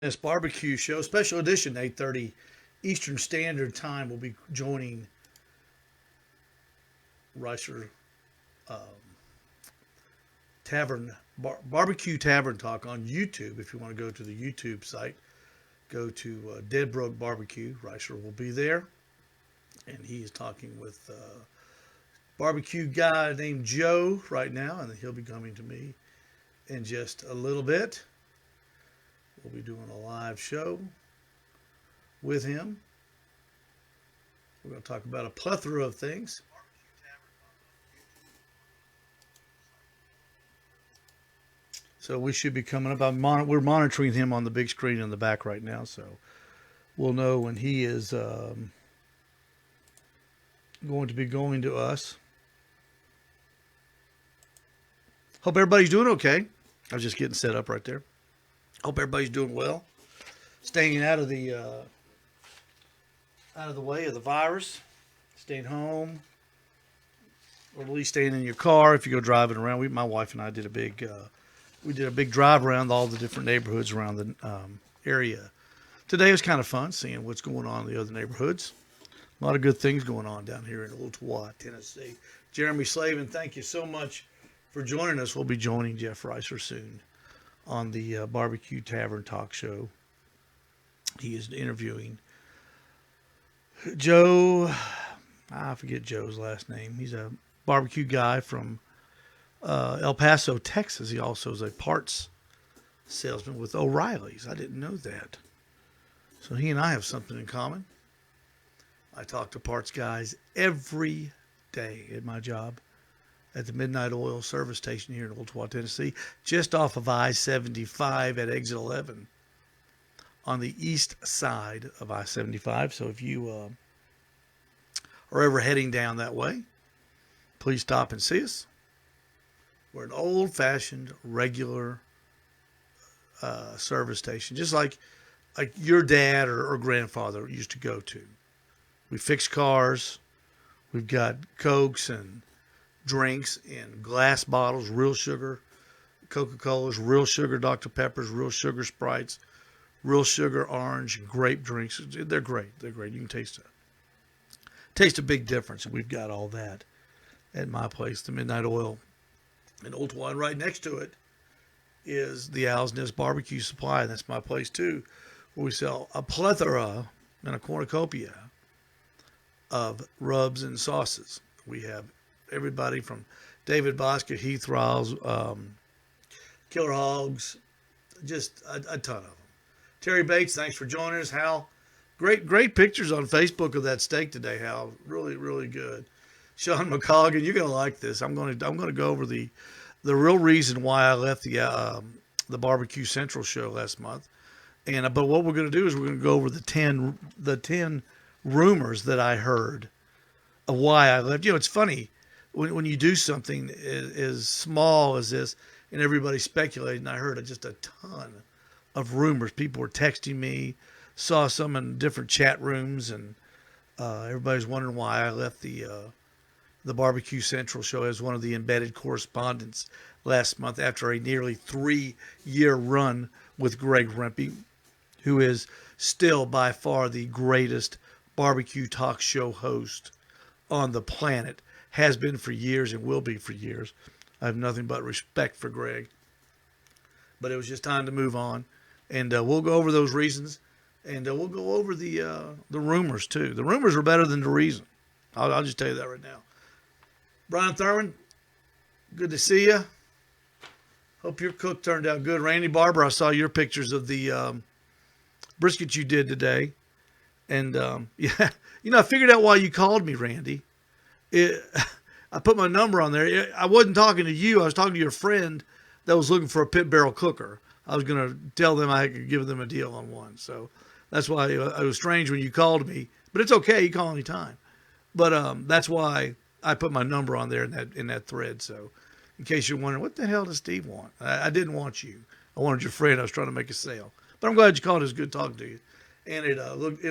This barbecue show, special edition, 8:30 Eastern Standard Time. We'll be joining Ricer Barbecue Tavern Talk on YouTube. If you want to go to the YouTube site, go to Dead Broke Barbecue. Ricer will be there, and he is talking with barbecue guy named Joe right now, and he'll be coming to me in just a little bit. We'll be doing a live show with him. We're going to talk about a plethora of things. So we should be coming up. We're monitoring him on the big screen in the back right now, so we'll know when he is going to be going to us. Hope everybody's doing okay. I was just getting set up right there. Hope everybody's doing well, staying out of the way of the virus, staying home, or at least staying in your car if you go driving around. My wife and I did a big drive around all the different neighborhoods around the area. Today was kind of fun seeing what's going on in the other neighborhoods. A lot of good things going on down here in Ooltewah, Tennessee. Jeremy Slavin, thank you so much for joining us. We'll be joining Jeff Ricer soon on the Barbecue Tavern Talk Show. He is interviewing Joe. I forget Joe's last name. He's a barbecue guy from El Paso, Texas. He also is a parts salesman with O'Reilly's. I didn't know that. So he and I have something in common. I talk to parts guys every day at my job at the Midnight Oil service station here in Ooltewah, Tennessee, just off of I-75 at exit 11 on the east side of I-75. So if you are ever heading down that way, please stop and see us. We're an old-fashioned, regular service station, just like your dad or grandfather used to go to. We fix cars. We've got Cokes and drinks in glass bottles, real sugar, Coca-Colas, real sugar Dr. Peppers, real sugar Sprites, real sugar orange and grape drinks. They're great. They're great. You can taste a big difference. We've got all that at my place, the Midnight Oil in Ooltewah. And right next to it is the Owl's Nest Barbecue Supply. And that's my place too, where we sell a plethora and a cornucopia of rubs and sauces. We have everybody from David Bosca, Heath Riles, Killer Hogs, just a ton of them. Terry Bates, thanks for joining us. Hal, great pictures on Facebook of that steak today, Hal. Really, really good. Sean McColgan, you're gonna like this. I'm gonna go over the real reason why I left the Barbecue Central show last month. But what we're gonna do is we're gonna go over the 10 rumors that I heard of why I left. It's funny when you do something as small as this and everybody's speculating. I heard just a ton of rumors. People were texting me, saw some in different chat rooms, and everybody's wondering why I left the Barbecue Central show as one of the embedded correspondents last month after a nearly 3-year run with Greg Rempe, who is still by far the greatest barbecue talk show host on the planet. Has been for years and will be for years. I have nothing but respect for Greg. But it was just time to move on. And we'll go over those reasons. And we'll go over the rumors, too. The rumors are better than the reason. I'll just tell you that right now. Brian Thurman, good to see you. Hope your cook turned out good. Randy Barber, I saw your pictures of the brisket you did today. And, yeah, I figured out why you called me, Randy. I put my number on there. I wasn't talking to you. I was talking to your friend that was looking for a pit barrel cooker. I was going to tell them I could give them a deal on one. So that's why it was strange when you called me. But it's okay. You call anytime. But that's why I put my number on there in that thread. So in case you're wondering, what the hell does Steve want? I didn't want you. I wanted your friend. I was trying to make a sale. But I'm glad you called. It was good talking to you. And it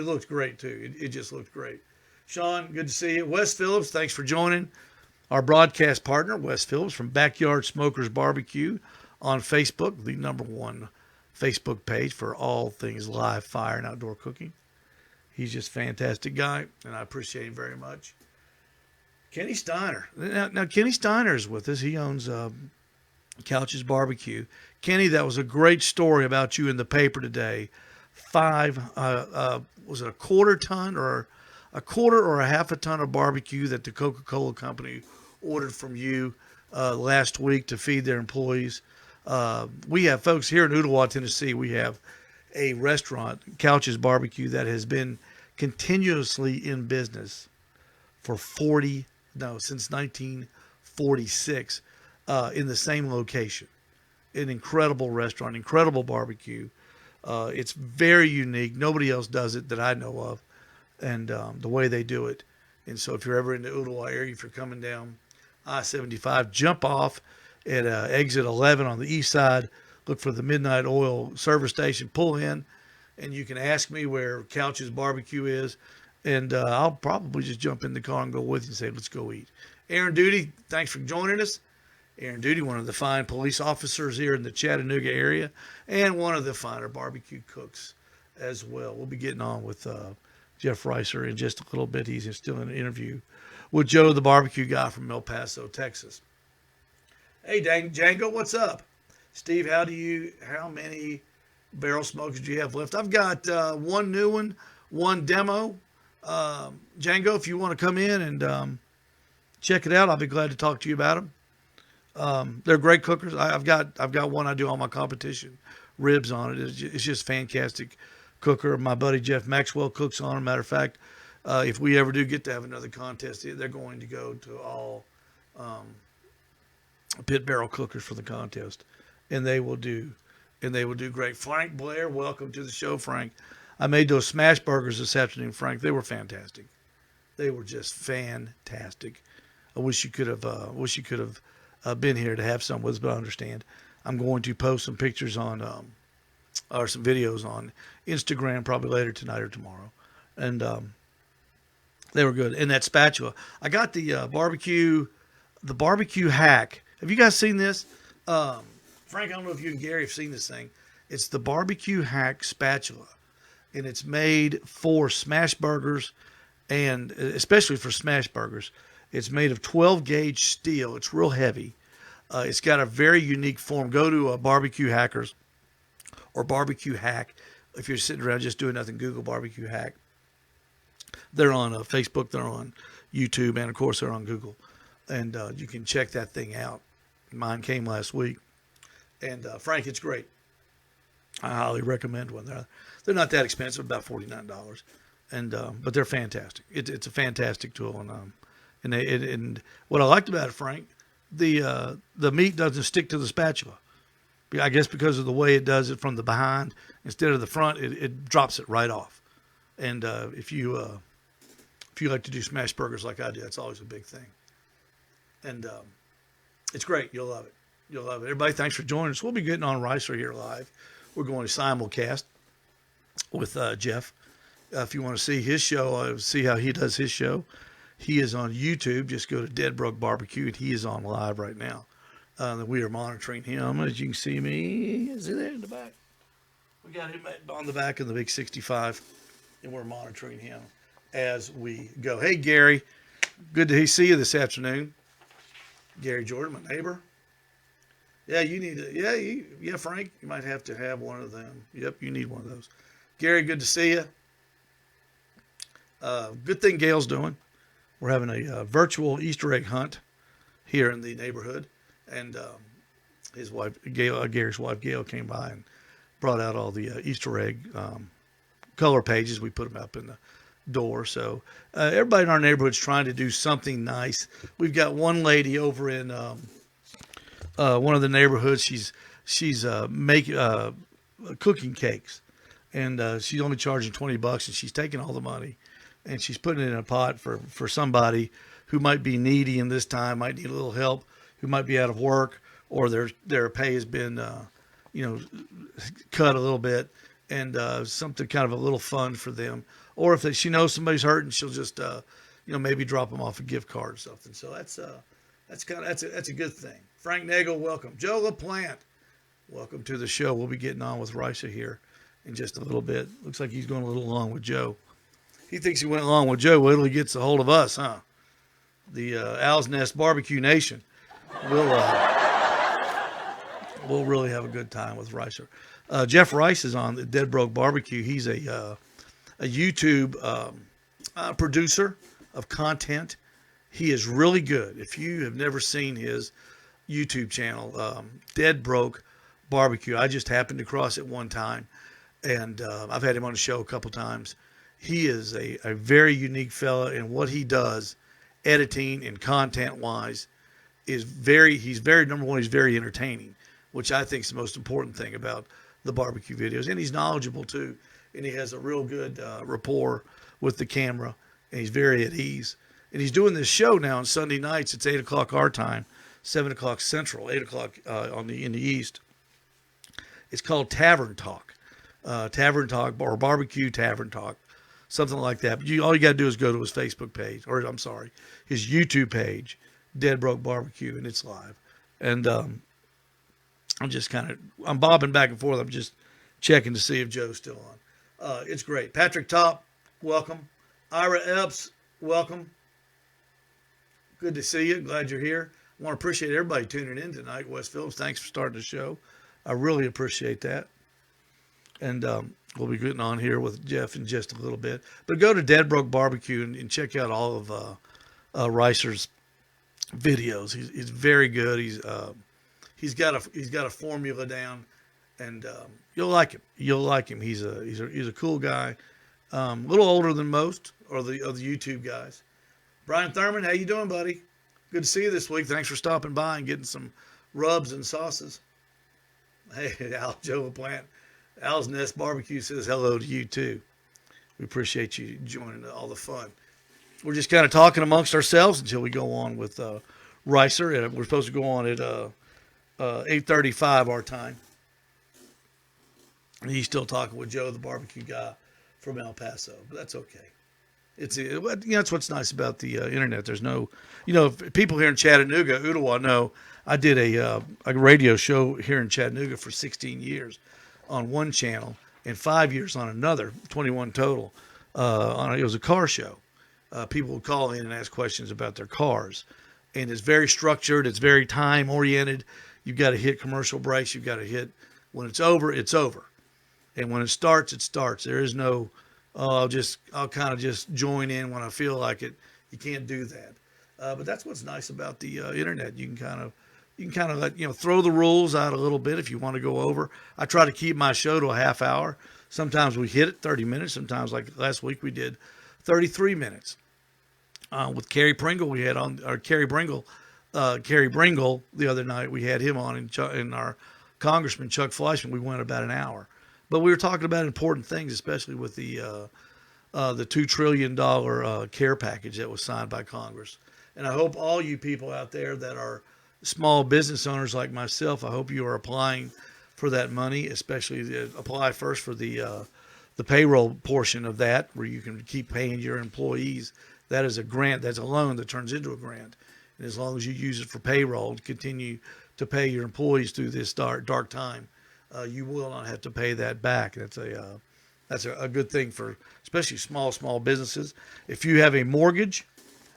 looked great, too. It just looked great. Sean, good to see you. Wes Phillips, thanks for joining. Our broadcast partner, Wes Phillips from Backyard Smokers Barbecue on Facebook, the #1 Facebook page for all things live fire and outdoor cooking. He's just a fantastic guy, and I appreciate him very much. Kenny Steiner. Now Kenny Steiner is with us. He owns Couch's Barbecue. Kenny, that was a great story about you in the paper today. Was it a quarter or a half a ton of barbecue that the Coca-Cola company ordered from you last week to feed their employees? We have folks here in Ooltewah, Tennessee. We have a restaurant, Couch's Barbecue, that has been continuously in business for since 1946 in the same location. An incredible restaurant, incredible barbecue. It's very unique. Nobody else does it that I know of, and the way they do it. And so if you're ever in the Ooltewah area, if you're coming down I-75, jump off at exit 11 on the east side, look for the Midnight Oil service station, pull in, and you can ask me where Couch's Barbecue is, and I'll probably just jump in the car and go with you and say, let's go eat. Aaron Duty, thanks for joining us. Aaron Duty, one of the fine police officers here in the Chattanooga area, and one of the finer barbecue cooks as well. We'll be getting on with Jeff Reiser in just a little bit. He's still in an interview with Joe, the barbecue guy from El Paso, Texas. Hey, Django, what's up? Steve, how many barrel smokers do you have left? I've got one new one demo. Django, if you want to come in and check it out, I'll be glad to talk to you about them. They're great cookers. I've got one I do all my competition ribs on it. It's just fantastic cooker. My buddy Jeff Maxwell cooks on it. Matter of fact, if we ever do get to have another contest, they're going to go to all pit barrel cookers for the contest, and they will do great. Frank Blair, welcome to the show, Frank. I made those smash burgers this afternoon, Frank. They were fantastic. They were just fantastic. I wish you could have been here to have some with us, but I understand. I'm going to post some pictures on or some videos on Instagram probably later tonight or tomorrow, and they were good. And that spatula, I got the barbecue hack. Have you guys seen this? Frank, I don't know if you and Gary have seen this thing. It's the barbecue hack spatula, and it's made for smash burgers, and especially for smash burgers. It's made of 12 gauge steel. It's real heavy. It's got a very unique form. Go to Barbecue Hackers or Barbecue Hack. If you're sitting around just doing nothing, Google Barbecue Hack. They're on Facebook. They're on YouTube, and of course they're on Google. And you can check that thing out. Mine came last week, and Frank, it's great. I highly recommend one. They're not that expensive, about $49, and but they're fantastic. It's a fantastic tool, and what I liked about it, Frank, the meat doesn't stick to the spatula. I guess because of the way it does it from the behind instead of the front, it drops it right off. And if you like to do smash burgers like I do, that's always a big thing. And it's great. You'll love it. You'll love it. Everybody, thanks for joining us. We'll be getting on Ricer here live. We're going to simulcast with Jeff. If you want to see his show, see how he does his show, he is on YouTube. Just go to Dead Brook Barbecue, and he is on live right now. We are monitoring him. As you can see me, is he there in the back? We got him on the back of the big 65, and we're monitoring him as we go. Hey, Gary, good to see you this afternoon. Gary Jordan, my neighbor. Yeah, you need to. Yeah, Frank, you might have to have one of them. Yep, you need one of those. Gary, good to see you. Good thing Gail's doing. We're having a virtual Easter egg hunt here in the neighborhood, and his wife, Gail, Gary's wife, Gail, came by and brought out all the Easter egg color pages. We put them up in the door. So everybody in our neighborhood's trying to do something nice. We've got one lady over in one of the neighborhoods. She's making cooking cakes, and she's only charging $20, and she's taking all the money and she's putting it in a pot for somebody who might be needy in this time, might need a little help, who might be out of work, or their pay has been cut a little bit, and something kind of a little fun for them. Or if she knows somebody's hurting, she'll just maybe drop them off a gift card or something. So that's a good thing. Frank Nagel, welcome. Joe LaPlante, Welcome to the show. We'll be getting on with Risa here in just a little bit. Looks like he's going a little long with Joe. He thinks he went along with Joe. Wait till he gets a hold of us, huh? The Owl's Nest Barbecue Nation. We'll really have a good time with Ricer. Jeff Rice is on the Dead Broke Barbecue. He's a YouTube producer of content. He is really good. If you have never seen his YouTube channel, Dead Broke Barbecue, I just happened to cross it one time, and I've had him on the show a couple times. He is a very unique fella, and what he does, editing and content-wise, he's very, number one, he's very entertaining, which I think is the most important thing about the barbecue videos. And he's knowledgeable, too, and he has a real good rapport with the camera, and he's very at ease. And he's doing this show now on Sunday nights. It's 8 o'clock our time, 7 o'clock Central, 8 o'clock in the East. It's called Tavern Talk. Tavern Talk, or Barbecue Tavern Talk, something like that. But all you got to do is go to his Facebook page, or I'm sorry, his YouTube page, Dead Broke Barbecue, and it's live. And I'm bobbing back and forth. I'm just checking to see if Joe's still on. It's great. Patrick Top, welcome. Ira Epps, welcome. Good to see you. Glad you're here. I want to appreciate everybody tuning in tonight. Wes Phillips, thanks for starting the show. I really appreciate that. And we'll be getting on here with Jeff in just a little bit. But go to Dead Broke Barbecue and check out all of Ricer's videos. He's very good. He's got a formula down, and you'll like him. You'll like him. He's a cool guy. A little older than most of the YouTube guys. Brian Thurman, how you doing, buddy? Good to see you this week. Thanks for stopping by and getting some rubs and sauces. Hey, Al Joe Plant. Al's Nest Barbecue says hello to you, too. We appreciate you joining all the fun. We're just kind of talking amongst ourselves until we go on with Ricer. We're supposed to go on at 8:35 our time. And he's still talking with Joe, the barbecue guy from El Paso. But that's okay. That's what's nice about the internet. There's no, people here in Chattanooga, Ottawa, know I did a radio show here in Chattanooga for 16 years on one channel and 5 years on another, 21 total. It was a car show. People would call in and ask questions about their cars. And it's very structured. It's very time-oriented. You've got to hit commercial breaks. You've got to hit, when it's over, it's over. And when it starts, it starts. There is no, I'll kind of just join in when I feel like it. You can't do that. But that's what's nice about the internet. You can kind of let, throw the rules out a little bit if you want to go over. I try to keep my show to a half hour. Sometimes we hit it 30 minutes. Sometimes, like last week, we did 33 minutes. With Kerry Pringle, we had on, or Kerry Bringle the other night. We had him on, and our Congressman Chuck Fleischman. We went about an hour, but we were talking about important things, especially with the $2 trillion care package that was signed by Congress. And I hope all you people out there that are small business owners like myself, I hope you are applying for that money, especially apply first for the payroll portion of that, where you can keep paying your employees. That is a grant. That's a loan that turns into a grant. And as long as you use it for payroll to continue to pay your employees through this dark time, you will not have to pay that back. That's a good thing for especially small businesses. If you have a mortgage,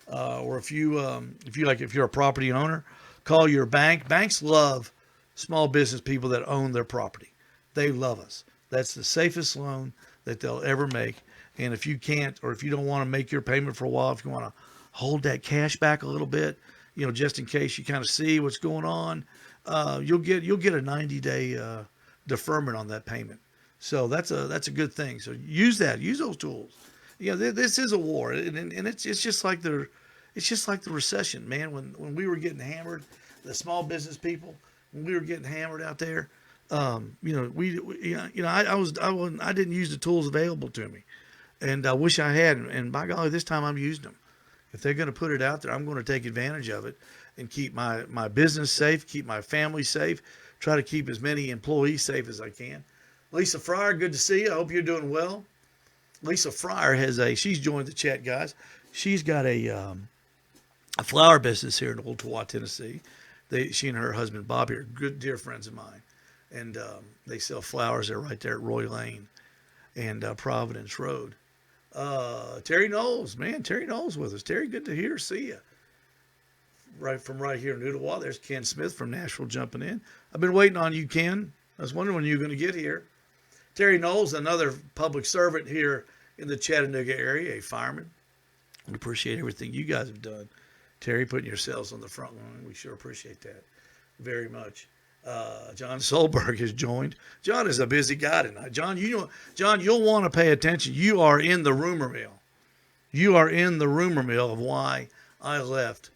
or if you're a property owner, call your bank. Banks love small business people that own their property. They love us. That's the safest loan that they'll ever make. And if you can't, or if you don't want to make your payment for a while, if you want to hold that cash back a little bit, just in case you kind of see what's going on, you'll get a 90-day deferment on that payment. So that's a good thing. So use those tools. This is a war, and it's just like the recession, man. When we were getting hammered, the small business people, when we were getting hammered out there, I didn't use the tools available to me. And I wish I had, and by golly, this time I'm using them. If they're going to put it out there, I'm going to take advantage of it and keep my business safe, keep my family safe, try to keep as many employees safe as I can. Lisa Fryer, good to see you. I hope you're doing well. Lisa Fryer she's joined the chat, guys. She's got a flower business here in Old Towa, Tennessee. She and her husband Bob are good, dear friends of mine. and they sell flowers there right there at Roy Lane and Providence Road. Terry Knowles, man, Terry Knowles with us. Terry, good to see you. Right here in Ottawa. There's Ken Smith from Nashville jumping in. I've been waiting on you, Ken. I was wondering when you were going to get here. Terry Knowles, another public servant here in the Chattanooga area, a fireman. We appreciate everything you guys have done. Terry, putting yourselves on the front line. We sure appreciate that very much. John Solberg has joined. John is a busy guy tonight. John, you'll want to pay attention. You are in the rumor mill. You are in the rumor mill of why I left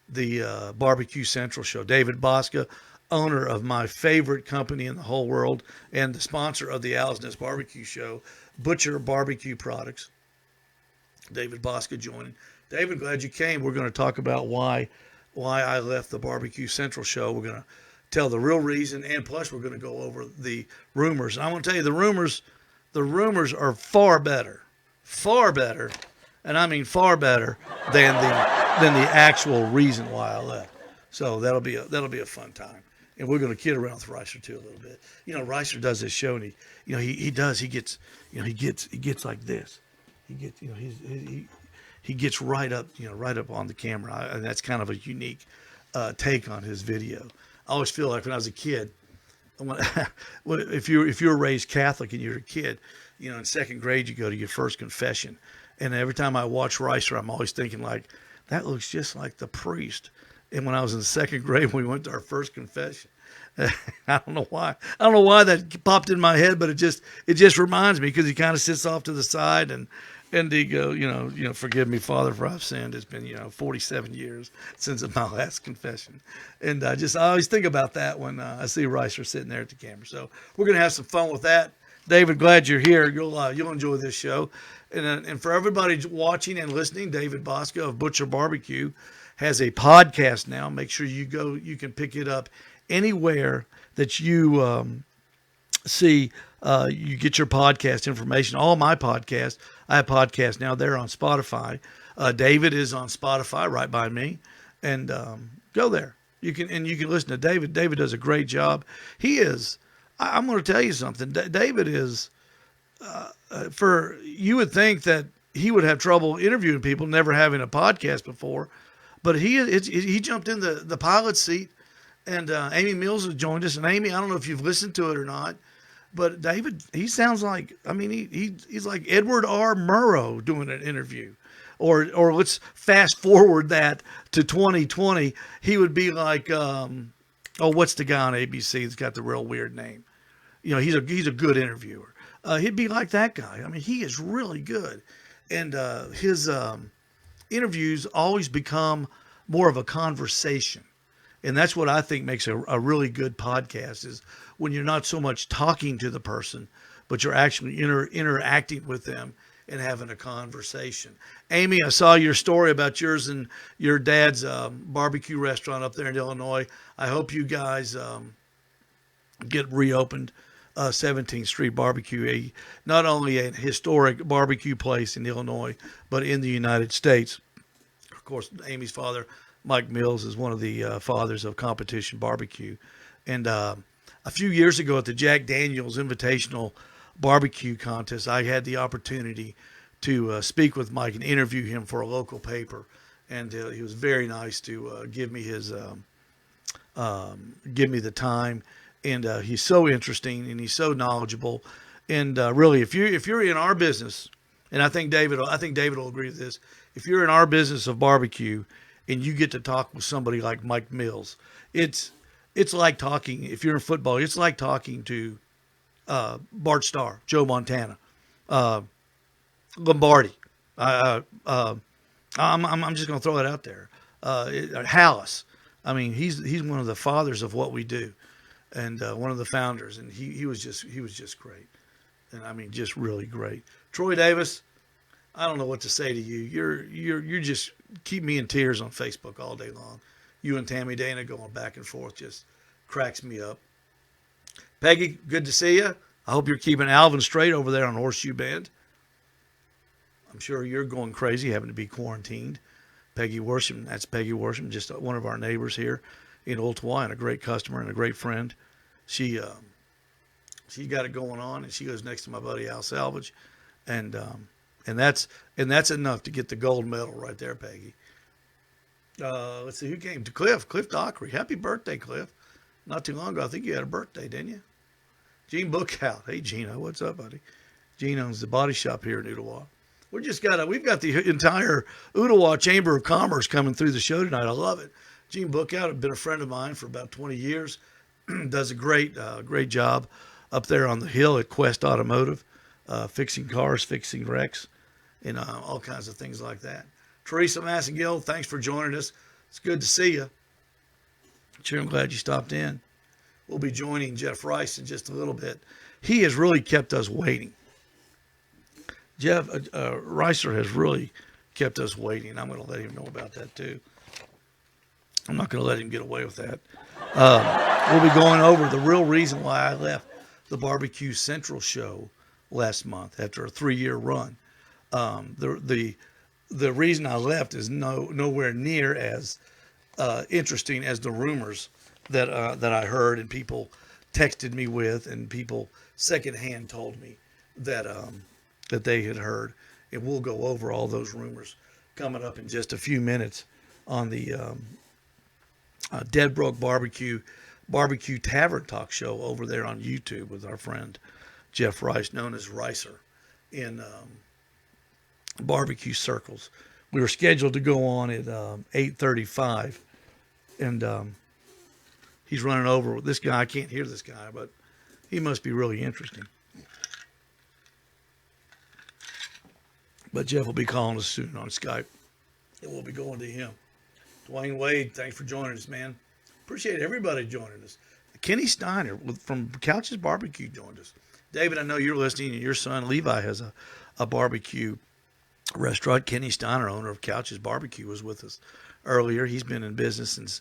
the Bbq Central show. David Bosca, owner of my favorite company in the whole world and the sponsor of the Owl's Nest Barbecue show, Butcher Barbecue Products. David Bosca joining. David, glad you came. We're going to talk about why I left the Bbq Central show. We're going to tell the real reason, and plus we're going to go over the rumors. And I want to tell you the rumors are far better, and I mean far better than the actual reason why I left. So that'll be a fun time, and we're going to kid around with Reister too a little bit. Reister does this show, and he gets like this. He gets right up on the camera, and that's kind of a unique take on his video. I always feel like when I was a kid, if you were raised Catholic and you're a kid, in second grade you go to your first confession, and every time I watch Reister, I'm always thinking like, that looks just like the priest. And when I was in second grade, we went to our first confession. I don't know why that popped in my head, but it just reminds me, because he kind of sits off to the side and he go, forgive me, Father, for I've sinned. It's been 47 years since my last confession, and I always think about that when I see Reister sitting there at the camera. So we're gonna have some fun with that. David, glad you're here. You'll enjoy this show, and for everybody watching and listening, David Bosca of Butcher Barbecue has a podcast now. Make sure you can pick it up anywhere that you see you get your podcast information. All my podcasts, I have podcasts now. They're on Spotify. David is on Spotify right by me, and go there. You can listen to David. David does a great job. He is. I'm going to tell you something. David is. You would think that he would have trouble interviewing people, never having a podcast before, but he jumped in the pilot seat, and Amy Mills has joined us. And Amy, I don't know if you've listened to it or not, but David, he sounds like, he's like Edward R. Murrow doing an interview. Or let's fast forward that to 2020. He would be like, what's the guy on ABC that's got the real weird name? He's a good interviewer. He'd be like that guy. He is really good. And his interviews always become more of a conversation. And that's what I think makes a really good podcast, is when you're not so much talking to the person, but you're actually interacting with them and having a conversation. Amy, I saw your story about yours and your dad's barbecue restaurant up there in Illinois. I hope you guys get reopened. 17th Street Barbecue, not only a historic barbecue place in Illinois, but in the United States. Of course, Amy's father, Mike Mills, is one of the fathers of competition barbecue. And a few years ago at the Jack Daniel's Invitational Barbecue Contest, I had the opportunity to speak with Mike and interview him for a local paper. And he was very nice to give me the time. And he's so interesting, and he's so knowledgeable. And really, if you're in our business, and I think David will agree with this, if you're in our business of barbecue, and you get to talk with somebody like Mike Mills, it's like talking. If you're in football, it's like talking to Bart Starr, Joe Montana, Lombardi. I'm just going to throw it out there. Hallis. He's one of the fathers of what we do. And one of the founders, and he was just great, and just really great. Troy Davis, I don't know what to say to you. You're just keep me in tears on Facebook all day long. You and Tammy Dana going back and forth just cracks me up. Peggy, good to see you. I hope you're keeping Alvin straight over there on Horseshoe Bend. I'm sure you're going crazy having to be quarantined. Peggy Worsham, that's Peggy Worsham, just one of our neighbors here in Ottawa, and a great customer and a great friend. She She's got it going on, and she goes next to my buddy Al Salvage, and and that's enough to get the gold medal right there, Peggy. Let's see who came to Cliff Dockery. Happy birthday, Cliff! Not too long ago, I think you had a birthday, didn't you? Gene Bookout. Hey, Gino, what's up, buddy? Gene owns the body shop here in Ottawa. We've got the entire Ottawa Chamber of Commerce coming through the show tonight. I love it. Gene Bookout has been a friend of mine for about 20 years. Does a great job up there on the hill at Quest Automotive, fixing cars, fixing wrecks, and all kinds of things like that. Teresa Massengill, thanks for joining us. It's good to see you. Sure, I'm glad you stopped in. We'll be joining Jeff Rice in just a little bit. He has really kept us waiting. Jeff Ricer has really kept us waiting. I'm going to let him know about that too. I'm not going to let him get away with that. We'll be going over the real reason why I left the Barbecue Central show last month after a 3-year run. The reason I left is nowhere near as interesting as the rumors that I heard and people texted me with, and people secondhand told me that that they had heard. And we'll go over all those rumors coming up in just a few minutes on the Dead Broke Bbq Tavern talk show over there on YouTube with our friend Jeff Rice, known as Ricer, in barbecue circles. We were scheduled to go on at 8:35, and he's running over with this guy. I can't hear this guy, but he must be really interesting. But Jeff will be calling us soon on Skype, and we'll be going to him. Dwayne Wade, thanks for joining us, man. Appreciate everybody joining us. Kenny Steiner from Couch's Barbecue joined us. David, I know you're listening, and your son Levi has a barbecue restaurant. Kenny Steiner, owner of Couch's Barbecue, was with us earlier. He's been in business since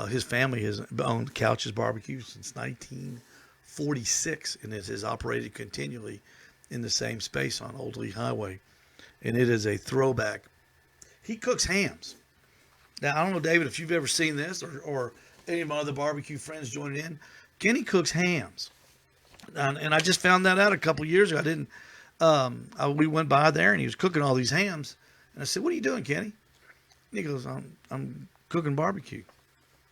his family has owned Couch's Barbecue since 1946, and it has operated continually in the same space on Old Lee Highway. And it is a throwback. He cooks hams. Now, I don't know, David, if you've ever seen this or any of my other barbecue friends joining in. Kenny cooks hams. And I just found that out a couple years ago. We went by there, and he was cooking all these hams. And I said, "What are you doing, Kenny?" And he goes, I'm cooking barbecue.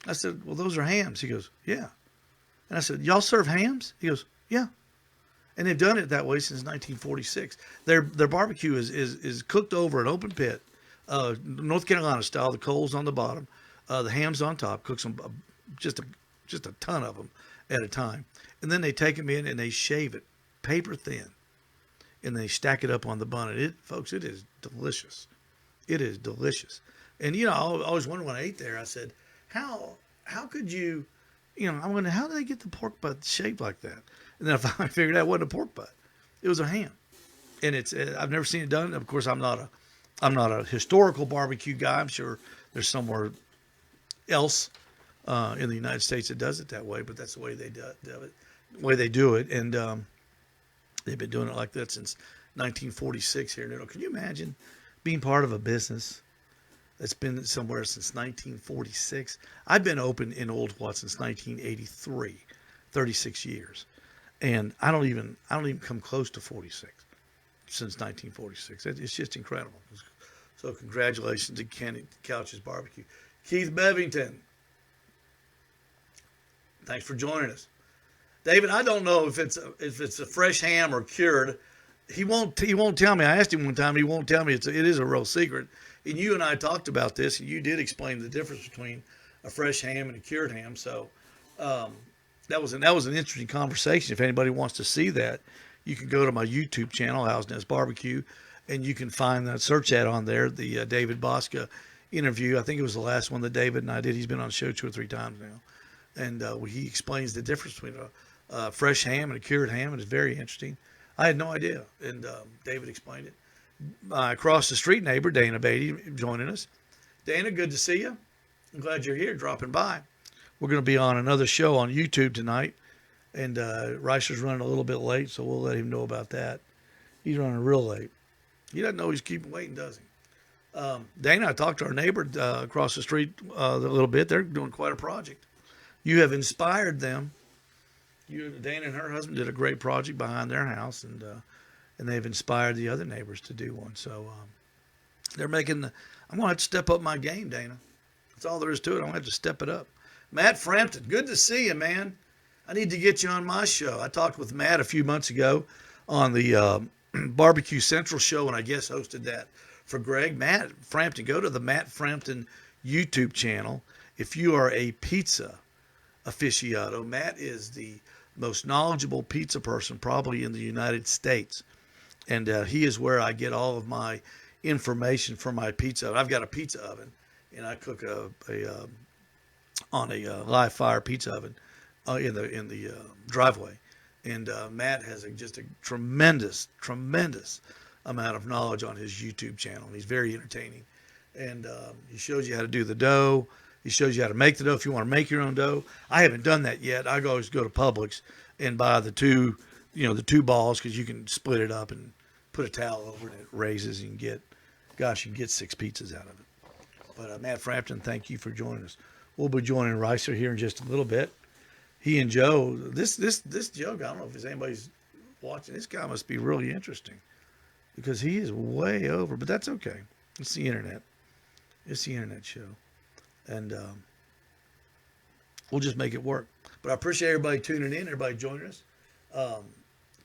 I said, "Well, those are hams." He goes, "Yeah." And I said, "Y'all serve hams?" He goes, "Yeah." And they've done it that way since 1946. Their barbecue is cooked over an open pit, North Carolina style. The coals on the bottom, the hams on top. Cooks them just a ton of them at a time, and then they take them in and they shave it paper thin, and they stack it up on the bun. And folks, it is delicious. It is delicious. And I always wondered when I ate there. I said, how could you? I wonder, how did they get the pork butt shaped like that? And then I finally figured out it wasn't a pork butt; it was a ham. And I've never seen it done. Of course, I'm not a historical barbecue guy. I'm sure there's somewhere else in the United States that does it that way, but that's the way they do it. And they've been doing it like that since 1946 here in Ottawa. Can you imagine being part of a business that's been somewhere since 1946? I've been open in Ottawa since 1983, 36 years. And I don't even come close to 46 since 1946. It's just incredible. So congratulations to Kenny Couch's Barbecue. Keith Bevington, thanks for joining us. David, I don't know if it's a fresh ham or cured. He won't tell me. I asked him one time. He won't tell me. It is a real secret. And you and I talked about this, and you did explain the difference between a fresh ham and a cured ham. So that was an interesting conversation. If anybody wants to see that, you can go to my YouTube channel, Owl's Nest Barbecue, and you can find that, search that on there, the David Bosca interview. I think it was the last one that David and I did. He's been on the show 2 or 3 times now. And he explains the difference between a fresh ham and a cured ham, and it's very interesting. I had no idea, and David explained it. My across the street neighbor, Dana Beatty, joining us. Dana, good to see you. I'm glad you're here, dropping by. We're going to be on another show on YouTube tonight, and Ricer's running a little bit late, so we'll let him know about that. He's running real late. He doesn't know he's keeping waiting, does he? Dana, I talked to our neighbor across the street a little bit. They're doing quite a project. You have inspired them Dana and her husband did a great project behind their house, and they've inspired the other neighbors to do one. So they're making. I'm gonna have to step up my game, Dana. That's all there is to it. I'm gonna have to step it up. Matt Frampton, good to see you, man. I need to get you on my show. I talked with Matt a few months ago on the Barbecue Central show, and I guest hosted that for Greg. Matt Frampton, go to the Matt Frampton YouTube channel. If you are a pizza aficionado, Matt is the most knowledgeable pizza person probably in the United States. And he is where I get all of my information for my pizza. I've got a pizza oven, and I cook on a live fire pizza oven in the driveway. And Matt has just a tremendous amount of knowledge on his YouTube channel. He's very entertaining, and he shows you how to do the dough. He shows you how to make the dough if you want to make your own dough. I haven't done that yet. I always go to Publix and buy the two balls, because you can split it up and put a towel over it, and it raises, and you can get 6 pizzas out of it. But Matt Frampton, thank you for joining us. We'll be joining Ricer here in just a little bit. He and Joe, this Joe, I don't know if anybody's watching. This guy must be really interesting, because he is way over, but that's okay. It's the internet. It's the internet show. And we'll just make it work. But I appreciate everybody tuning in, everybody joining us.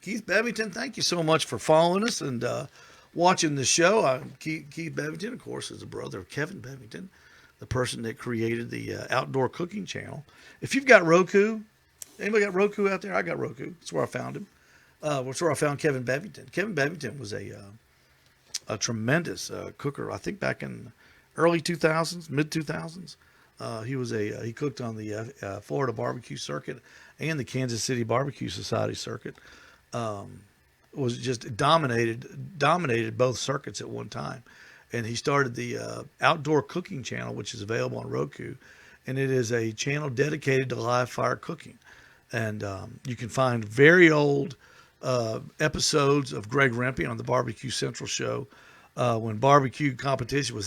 Keith Bevington, thank you so much for following us and watching the show. Keith Bevington, of course, is the brother of Kevin Bevington, the person that created the outdoor cooking channel. If you've got Roku, anybody got Roku out there? I got Roku. That's where I found him. That's where I found Kevin Bevington. Kevin Bevington was a tremendous cooker. I think back in early 2000s, mid 2000s. He cooked on the Florida barbecue circuit and the Kansas City Barbecue Society circuit. Was just dominated both circuits at one time. And he started the Outdoor Cooking Channel, which is available on Roku. And it is a channel dedicated to live fire cooking. And you can find very old episodes of Greg Rempe on the Barbecue Central show when barbecue competition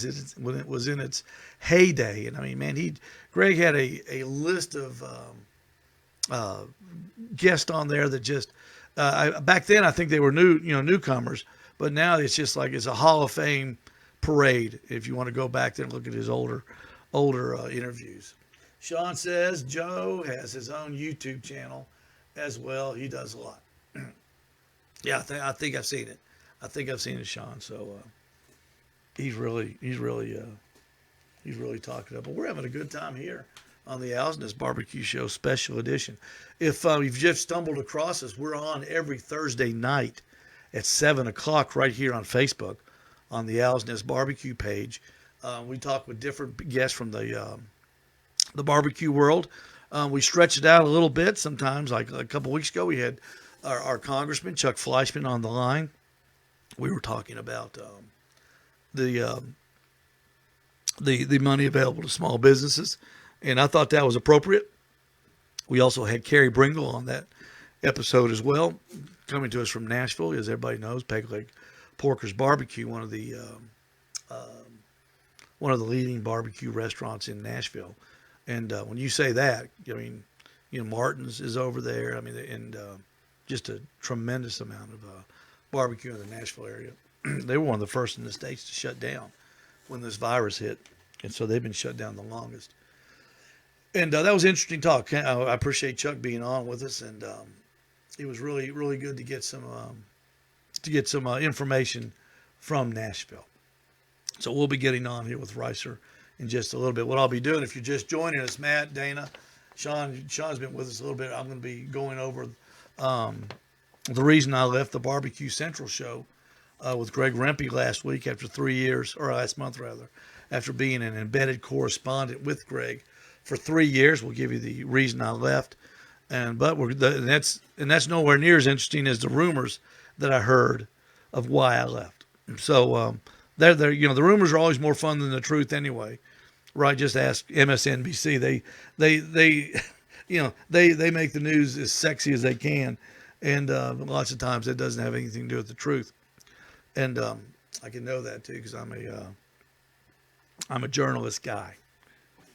when it was in its heyday. And I mean, man, Greg had a list of guests on there that just back then I think they were newcomers, but now it's just like it's a Hall of Fame parade if you want to go back there and look at his older interviews. Sean says Joe has his own YouTube channel as well. He does a lot. Yeah, I think I've seen it. I think I've seen it, Sean. So he's really talking up. But we're having a good time here on the Alsness Barbecue Show Special Edition. If you've just stumbled across us, we're on every Thursday night at 7 o'clock right here on Facebook on the Alsness Barbecue page. We talk with different guests from the barbecue world. We stretch it out a little bit sometimes. Like a couple weeks ago, we had our Congressman, Chuck Fleischman, on the line. We were talking about the money available to small businesses, and I thought that was appropriate. We also had Carrie Bringle on that episode as well, coming to us from Nashville, as everybody knows, Peg Leg Porker's Barbecue, one of the leading barbecue restaurants in Nashville. And when you say that, I mean, Martin's is over there. I mean, and just a tremendous amount of barbecue in the Nashville area. They were one of the first in the States to shut down when this virus hit. And so they've been shut down the longest. And that was interesting talk. I appreciate Chuck being on with us. And it was really, really good to get some information from Nashville. So we'll be getting on here with Ricer in just a little bit. What I'll be doing, if you're just joining us, Matt, Dana, Sean's been with us a little bit. I'm going to be going over the reason I left the Barbecue Central show with Greg Rempe last month, after being an embedded correspondent with Greg for 3 years. We'll give you the reason I left, and that's nowhere near as interesting as the rumors that I heard of why I left. So the rumors are always more fun than the truth anyway, right? Just ask MSNBC. They make the news as sexy as they can, and lots of times it doesn't have anything to do with the truth. And I can know that too because I'm a journalist guy.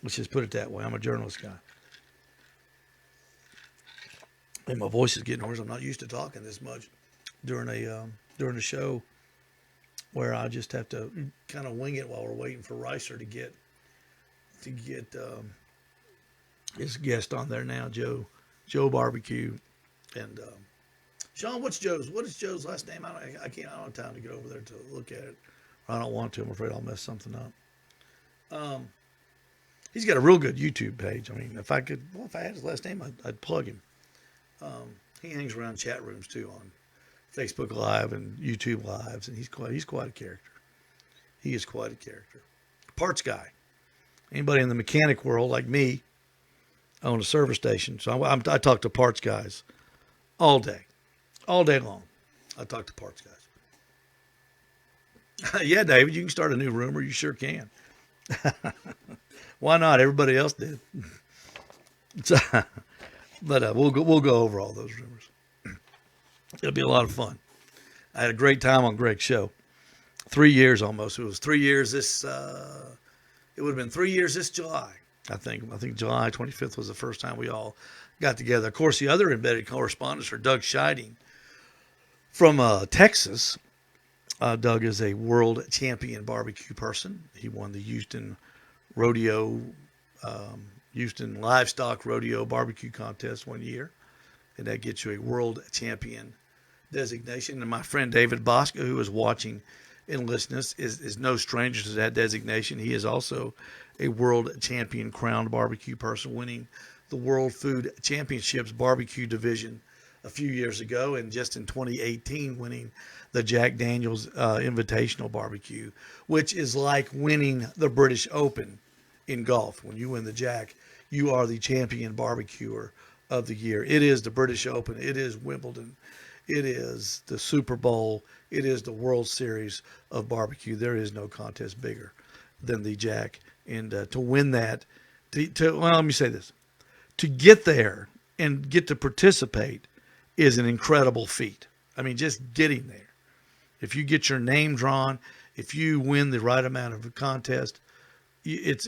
Let's just put it that way. I'm a journalist guy. And my voice is getting hoarse. I'm not used to talking this much during a show where I just have to kind of wing it while we're waiting for Ricer to get his guest on there now, Joe Barbecue, and Sean. What is Joe's last name? I can't. I don't have time to get over there to look at it. I don't want to. I'm afraid I'll mess something up. He's got a real good YouTube page. I mean, if I had his last name, I'd plug him. He hangs around chat rooms too on Facebook Live and YouTube Lives, and he's quite a character. He is quite a character. Parts guy. Anybody in the mechanic world like me own a service station, so I talk to parts guys all day long. I talk to parts guys. Yeah, David, you can start a new rumor. You sure can. Why not? Everybody else did. But we'll go over all those rumors. It'll be a lot of fun. I had a great time on Greg's show. 3 years almost. It was 3 years this. It would have been 3 years this July. I think July 25th was the first time we all got together. Of course, the other embedded correspondents are Doug Scheiding from Texas. Doug is a world champion barbecue person. He won the Houston Livestock Rodeo Barbecue Contest one year, and that gets you a world champion designation. And my friend David Bosca, who is watching and listening, is no stranger to that designation. He is also a world champion crowned barbecue person, winning the World Food Championships barbecue division a few years ago, and just in 2018 winning the Jack Daniel's Invitational Barbecue, which is like winning the British Open in golf. When you win the Jack, you are the champion barbecuer of the year. It is the British Open. It is Wimbledon. It is the Super Bowl. It is the World Series of barbecue. There is no contest bigger than the Jack. And to win that, well, let me say this. To get there and get to participate is an incredible feat. I mean, just getting there. If you get your name drawn, if you win the right amount of a contest, it's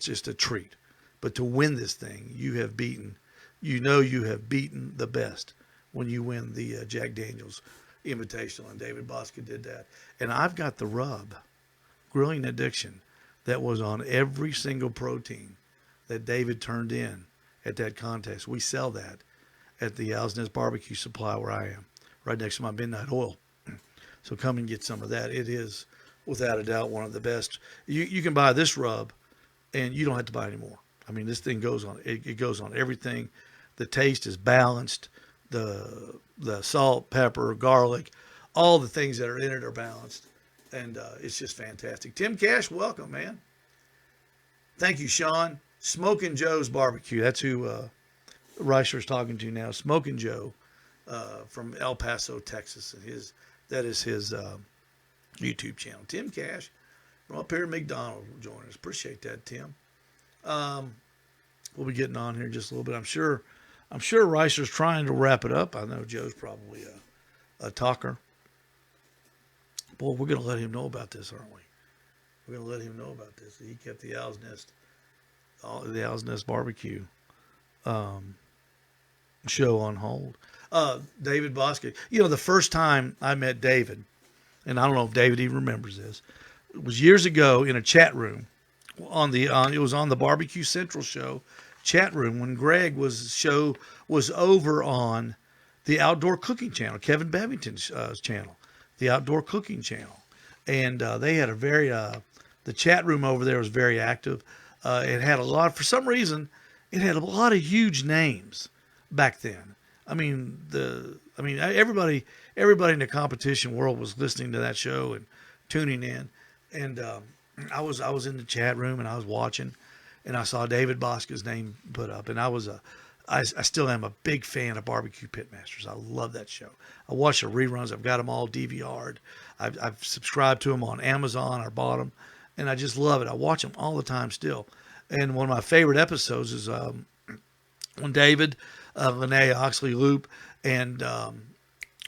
just a treat. But to win this thing, you have beaten the best when you win the Jack Daniel's Invitational, and David Bosca did that. And I've got the rub, Grilling Addiction, that was on every single protein that David turned in at that contest. We sell that at the Owl's Nest Barbecue Supply where I am, right next to my Midnight Oil. So come and get some of that. It is, without a doubt, one of the best. You can buy this rub, and you don't have to buy any more. I mean, this thing goes on. It goes on everything. The taste is balanced. The salt, pepper, garlic, all the things that are in it are balanced, and it's just fantastic. Tim Cash, welcome, man. Thank you, Sean. Smokin' Joe's Barbecue. That's who Reicher's talking to now. Smokin' Joe from El Paso, Texas, and that is his YouTube channel. Tim Cash from up here in McDonald will join us. Appreciate that, Tim. We'll be getting on here in just a little bit. I'm sure Reicher's trying to wrap it up. I know Joe's probably a talker. Boy, we're going to let him know about this, aren't we? We're going to let him know about this. He kept the Owl's Nest Barbecue show on hold. David Bosca. The first time I met David, and I don't know if David even remembers this, it was years ago in a chat room it was on the Barbecue Central show chat room when Greg was over on the Outdoor Cooking Channel, Kevin Bevington's channel, the Outdoor Cooking Channel, and they had the chat room over there was very active. It had for some reason, it had a lot of huge names back then. I mean, everybody in the competition world was listening to that show and tuning in, and I was in the chat room and I was watching, and I saw David Bosca's name put up, and I still am a big fan of Barbecue Pitmasters. I love that show. I watch the reruns. I've got them all DVR'd. I've subscribed to them on Amazon. I bought them, and I just love it. I watch them all the time still. And one of my favorite episodes is when David, Vinay, Oxley Loop, and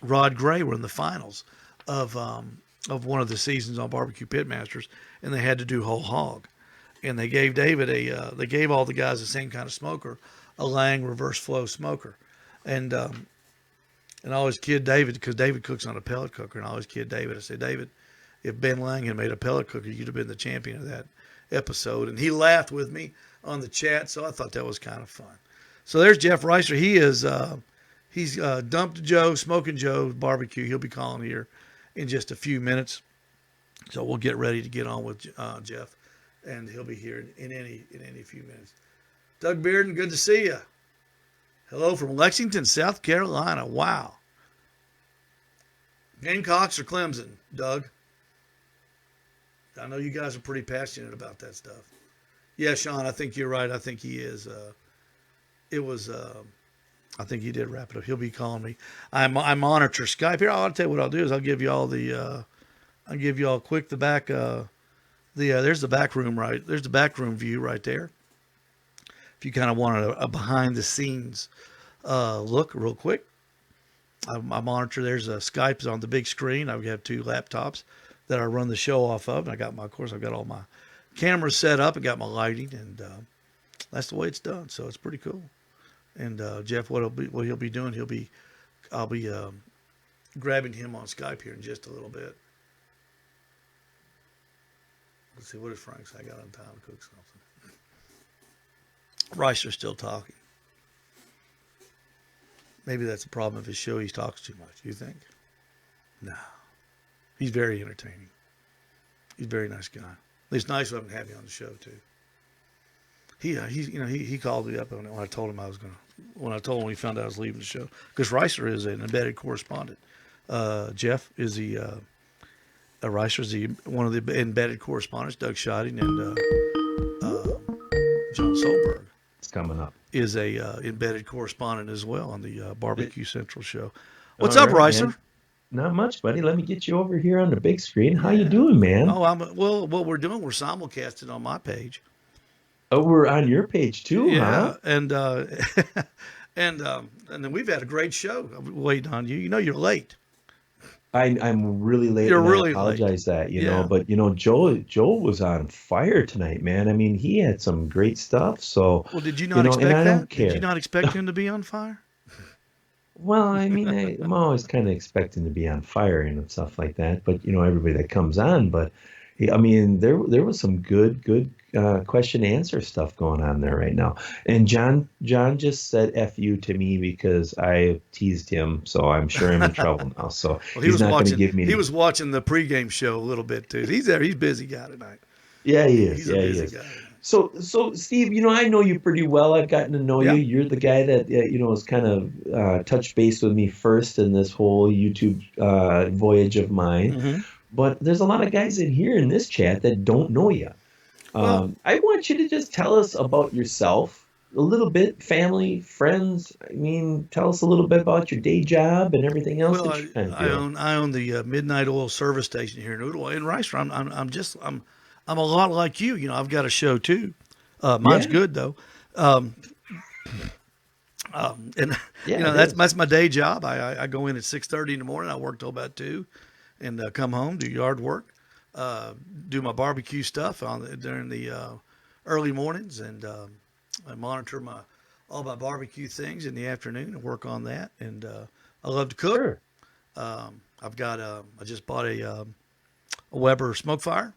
Rod Gray were in the finals of one of the seasons on Barbecue Pitmasters, and they had to do whole hog. And they gave David they gave all the guys the same kind of smoker, a Lang reverse flow smoker. And I always kid David because David cooks on a pellet cooker, and I always kid David. I say, David, if Ben Lang had made a pellet cooker, you'd have been the champion of that episode. And he laughed with me on the chat, so I thought that was kind of fun. So there's Jeff Reiser. He's Dumped Joe, Smoking Joe barbecue. He'll be calling here in just a few minutes. So we'll get ready to get on with Jeff, and he'll be here in any few minutes. Doug Bearden, good to see you. Hello from Lexington, South Carolina. Wow. Gamecocks or Clemson, Doug? I know you guys are pretty passionate about that stuff. Yeah, Sean, I think you're right. I think he is. I think he did wrap it up. He'll be calling me. I monitor Skype here. I'll tell you what I'll do is I'll give you all quick the back. There's the back room right. There's the back room view right there. If you kind of want a behind the scenes look real quick. I monitor. There's Skype's on the big screen. I have two laptops that I run the show off of. And I've got all my cameras set up and got my lighting, and that's the way it's done. So it's pretty cool. And Jeff, what he'll be doing, I'll be grabbing him on Skype here in just a little bit. Let's see, what does Frank say? I got on time to cook something. Reister's still talking. Maybe that's the problem of his show. He talks too much. You think? No. He's very entertaining. He's a very nice guy. It's nice of him to have you on the show too. He called me up when I told him when he found out I was leaving the show, because Reiser is an embedded correspondent. Jeff is Reiser is one of the embedded correspondents. Doug Scheiding and John Solberg. It's coming up. Is a embedded correspondent as well on the Barbecue Central show. What's up, Reiser? Man. Not much, buddy. Let me get you over here on the big screen. How you doing, man? Well, what we're doing, we're simulcasting on my page. Oh, we're on your page too, huh? And then we've had a great show waiting on you. You know you're late. I'm really late. You're really I apologize late. That, you know, but Joel was on fire tonight, man. I mean, he had some great stuff. So well, did you not expect that? I don't care. Did you not expect him to be on fire? Well, I mean, I'm always kind of expecting to be on fire and stuff like that. But everybody that comes on. But I mean, there was some good question and answer stuff going on there right now. And John just said "F you" to me because I teased him, so I'm sure I'm in trouble now. So he's not going to give me. He was watching the pregame show a little bit too. He's there. He's a busy guy tonight. Yeah, he is. He's a busy guy. So Steve, I know you pretty well. I've gotten to know you. You're the guy that has kind of touched base with me first in this whole YouTube voyage of mine. Mm-hmm. But there's a lot of guys in here in this chat that don't know you. I want you to just tell us about yourself a little bit, family, friends. I mean, tell us a little bit about your day job and everything else. Well, I own the Midnight Oil service station here in Ooltewah. In Reister, I'm a lot like you. I've got a show too. Mine's good though. That's my day job. I go in at 6:30 in the morning. I work till about 2, and come home, do yard work. Do my barbecue stuff during the early mornings, and I monitor all my barbecue things in the afternoon and work on that. And I love to cook. Sure. I just bought a Weber smoke fire.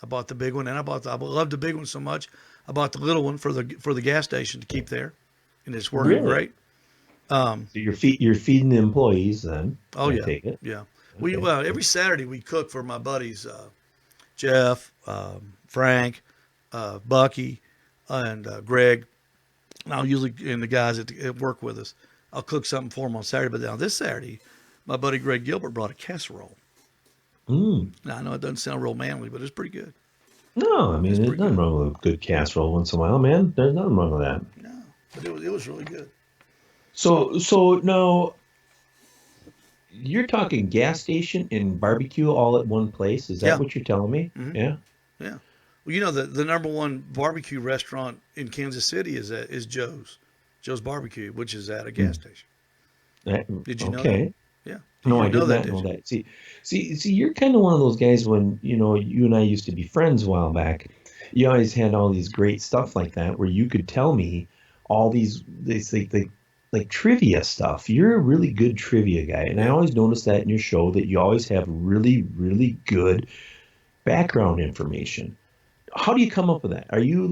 I bought the big one, and I love the big one so much. I bought the little one for the gas station to keep there, and it's working great. So you're feeding the employees then? Oh yeah, take it. Yeah. Okay. Every Saturday we cook for my buddies. Jeff, Frank, Bucky, and Greg. And the guys that work with us, I'll cook something for them on Saturday. But now this Saturday, my buddy Greg Gilbert brought a casserole. Now, I know it doesn't sound real manly, but it's pretty good. No, I mean, there's nothing wrong with a good casserole once in a while, man. There's nothing wrong with that. No, but it was really good. So now, you're talking gas station and barbecue all at one place. Is that what you're telling me? Mm-hmm. Yeah. Yeah. Well, the number one barbecue restaurant in Kansas City is Joe's Barbecue, which is at a gas station. Did you know that? Yeah. No, I did not know that. See, you're kind of one of those guys when, you and I used to be friends a while back. You always had all these great stuff like that where you could tell me all these like trivia stuff. You're a really good trivia guy, and I Yeah. always notice that in your show that you always have really, really good background information. How do you come up with that? Are you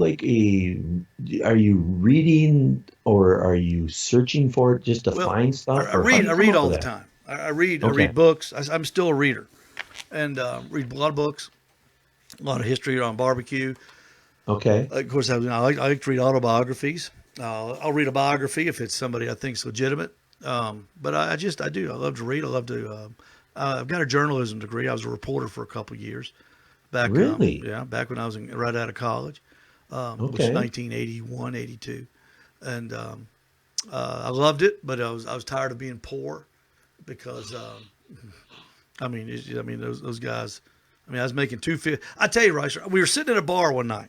reading or are you searching for it just to Well, find I, stuff, I or how read. do I you come read up all with the that? time. I read Okay. books. I'm still a reader, and read a lot of books, a lot of history on barbecue. Okay. Of course, I like to read autobiographies. I'll read a biography if it's somebody I think's legitimate. But I do. I love to read. I love to. I've got a journalism degree. I was a reporter for a couple of years back. Really? Yeah, back when I was right out of college, which is Okay. 1981, 82, and I loved it. But I was tired of being poor because I mean those guys. I mean, I was making 250. I tell you, Rice, we were sitting at a bar one night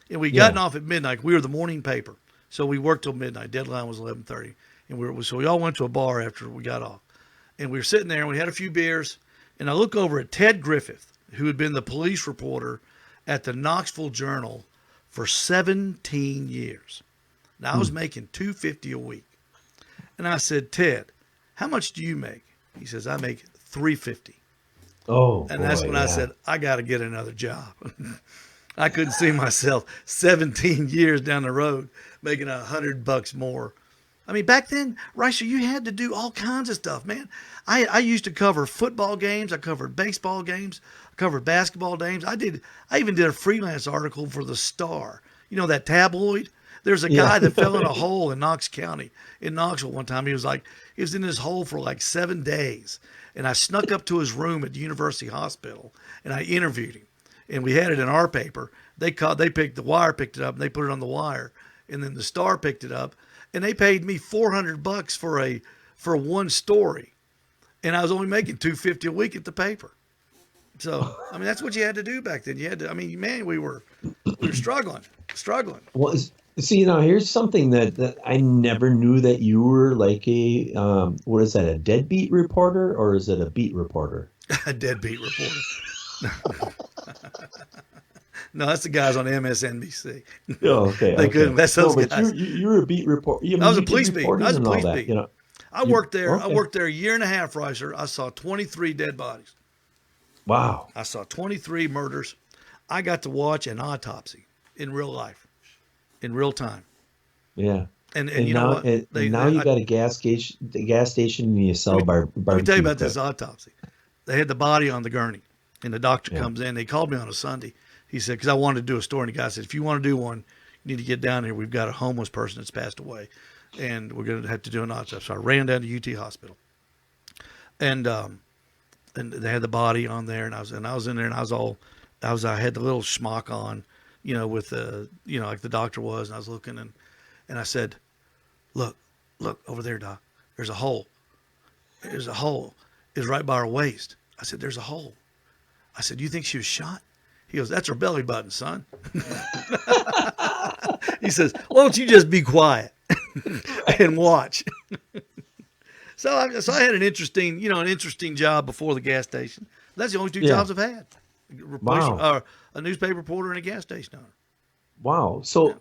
and we gotten Yeah. off at midnight. We were the morning paper, so we worked till midnight. Deadline was 11:30, and so we all went to a bar after we got off, and we were sitting there and we had a few beers, and I look over at Ted Griffith, who had been the police reporter at the Knoxville Journal for 17 years. Now I was Hmm. making 250 a week, and I said, Ted, how much do you make? He says, I make 350. Oh And that's boy, when I yeah. said, I got to get another job. I couldn't see myself 17 years down the road making $100 more. I mean, back then, Ricer, you had to do all kinds of stuff, man. I used to cover football games. I covered baseball games. I covered basketball games. I even did a freelance article for the Star. You know that tabloid? There's a Yeah. guy that fell in a hole in Knox County, in Knoxville one time. He was in this hole for like 7 days. And I snuck up to his room at the University Hospital and I interviewed him. And we had it in our paper. The Wire picked it up and they put it on the Wire. And then the Star picked it up and they paid me $400 for one story. And I was only making 250 a week at the paper. So, I mean, that's what you had to do back then. You had to, I mean, man, we were struggling. Well, see, now here's something that I never knew that you were like what is that, a deadbeat reporter or is it a beat reporter? A deadbeat reporter. No, that's the guys on MSNBC. Oh, okay, They couldn't. okay. That's No, those but guys. you're a beat report. I I mean, was a you did police beat. I reporting was a and all police that, beat. I You worked there. I okay? worked there a year and a half, Ricer. I saw 23 dead bodies. Wow. I saw 23 murders. I got to watch an autopsy in real life, in real time. Yeah. And And you know now what? and now you got a gas station and you Let sell me let me tell you barbecue about this equipment. autopsy. They had the body on the gurney, and the doctor Yeah. comes in. They called me on a Sunday. He said, because I wanted to do a story, and the guy said, if you want to do one, you need to get down here. We've got a homeless person that's passed away, and we're going to have to do an autopsy. So I ran down to UT Hospital, and they had the body on there, and I was in there, and I had the little schmuck on, with the like the doctor was, and I was looking, and I said, look, look over there, doc. There's a hole. There's a hole. It's right by her waist. I said, there's a hole. I said, you think she was shot? He goes, that's her belly button, son. He says, why don't you just be quiet and watch? So I had an interesting job before the gas station. That's the only two Yeah. jobs I've had: replacing Wow. a newspaper reporter and a gas station owner. Wow. Yeah. So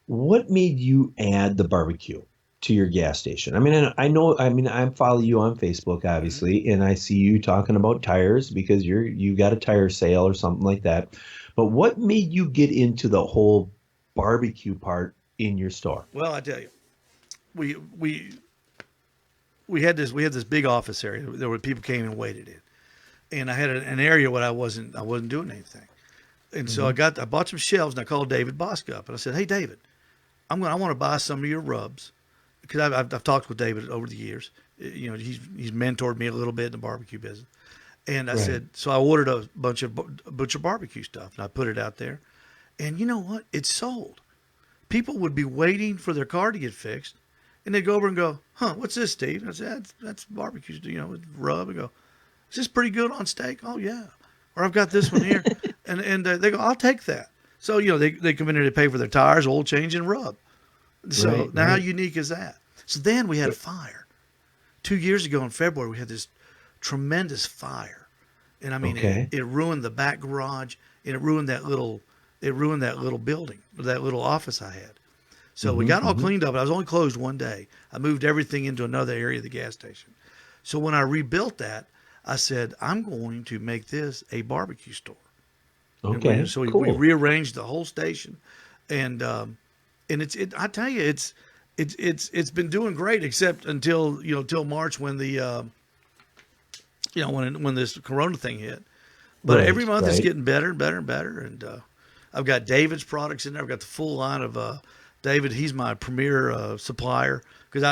what made you add the barbecue to your gas station? I mean, I know, I mean, I follow you on Facebook, Mm-hmm. obviously, and I see you talking about tires because you got a tire sale or something like that. But what made you get into the whole barbecue part in your store? Well, I tell you, we we we had this big office area. There were people came and waited in, and I had an area where I wasn't doing anything. And so Hmm. I bought some shelves and I called David Bosk up and I said, hey David, I want to buy some of your rubs because I've talked with David over the years. He's mentored me a little bit in the barbecue business. And I Right. said, so I ordered a bunch of butcher barbecue stuff and I put it out there. And you know what? It sold. People would be waiting for their car to get fixed, and they'd go over and go, "Huh, what's this, Steve?" And I said, "That's barbecue, rub." And go, "Is this pretty good on steak?" "Oh yeah." Or I've got this one here, and they go, "I'll take that." So they come in here to pay for their tires, oil change, and rub. So Right. now how Right. unique is that? So then we had a fire 2 years ago in February. We had this tremendous fire, and I mean Okay. it ruined the back garage, and it ruined that little building, that little office I had. So we Hmm. got all Hmm. cleaned up. I was only closed one day. I moved everything into another area of the gas station. So when I rebuilt that, I said, I'm going to make this a barbecue store. Okay, So we cool. rearranged the whole station, and I tell you, it's been doing great, except until till March when the when this Corona thing hit. But every Right, month it's right. getting better and better and better. And I've got David's products in there. I've got the full line of David. He's my premier supplier because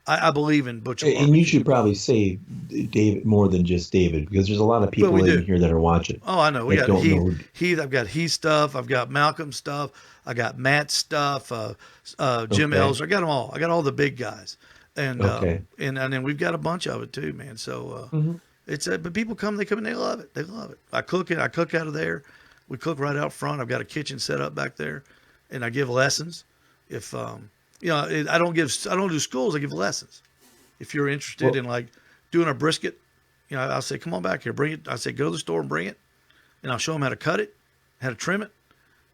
I believe in butcher And you barbecue. should probably say David more than just David, because there's a lot of Well, we people in do. here that are watching Oh, I know. We that got don't know. Heath. I've got Heath stuff. I've got Malcolm stuff. I got Matt stuff. Jim Okay, Elser. I got them all. I got all the big guys, and okay. and then we've got a bunch of it too, man. So Hmm. it's but people come. They come and they love it. They love it. I cook it. I cook out of there. We cook right out front. I've got a kitchen set up back there, and I give lessons. If I don't do schools. I give lessons. If you're interested Well, in like doing a brisket, I'll say, come on back here, bring it. I say, go to the store and bring it, and I'll show them how to cut it, how to trim it,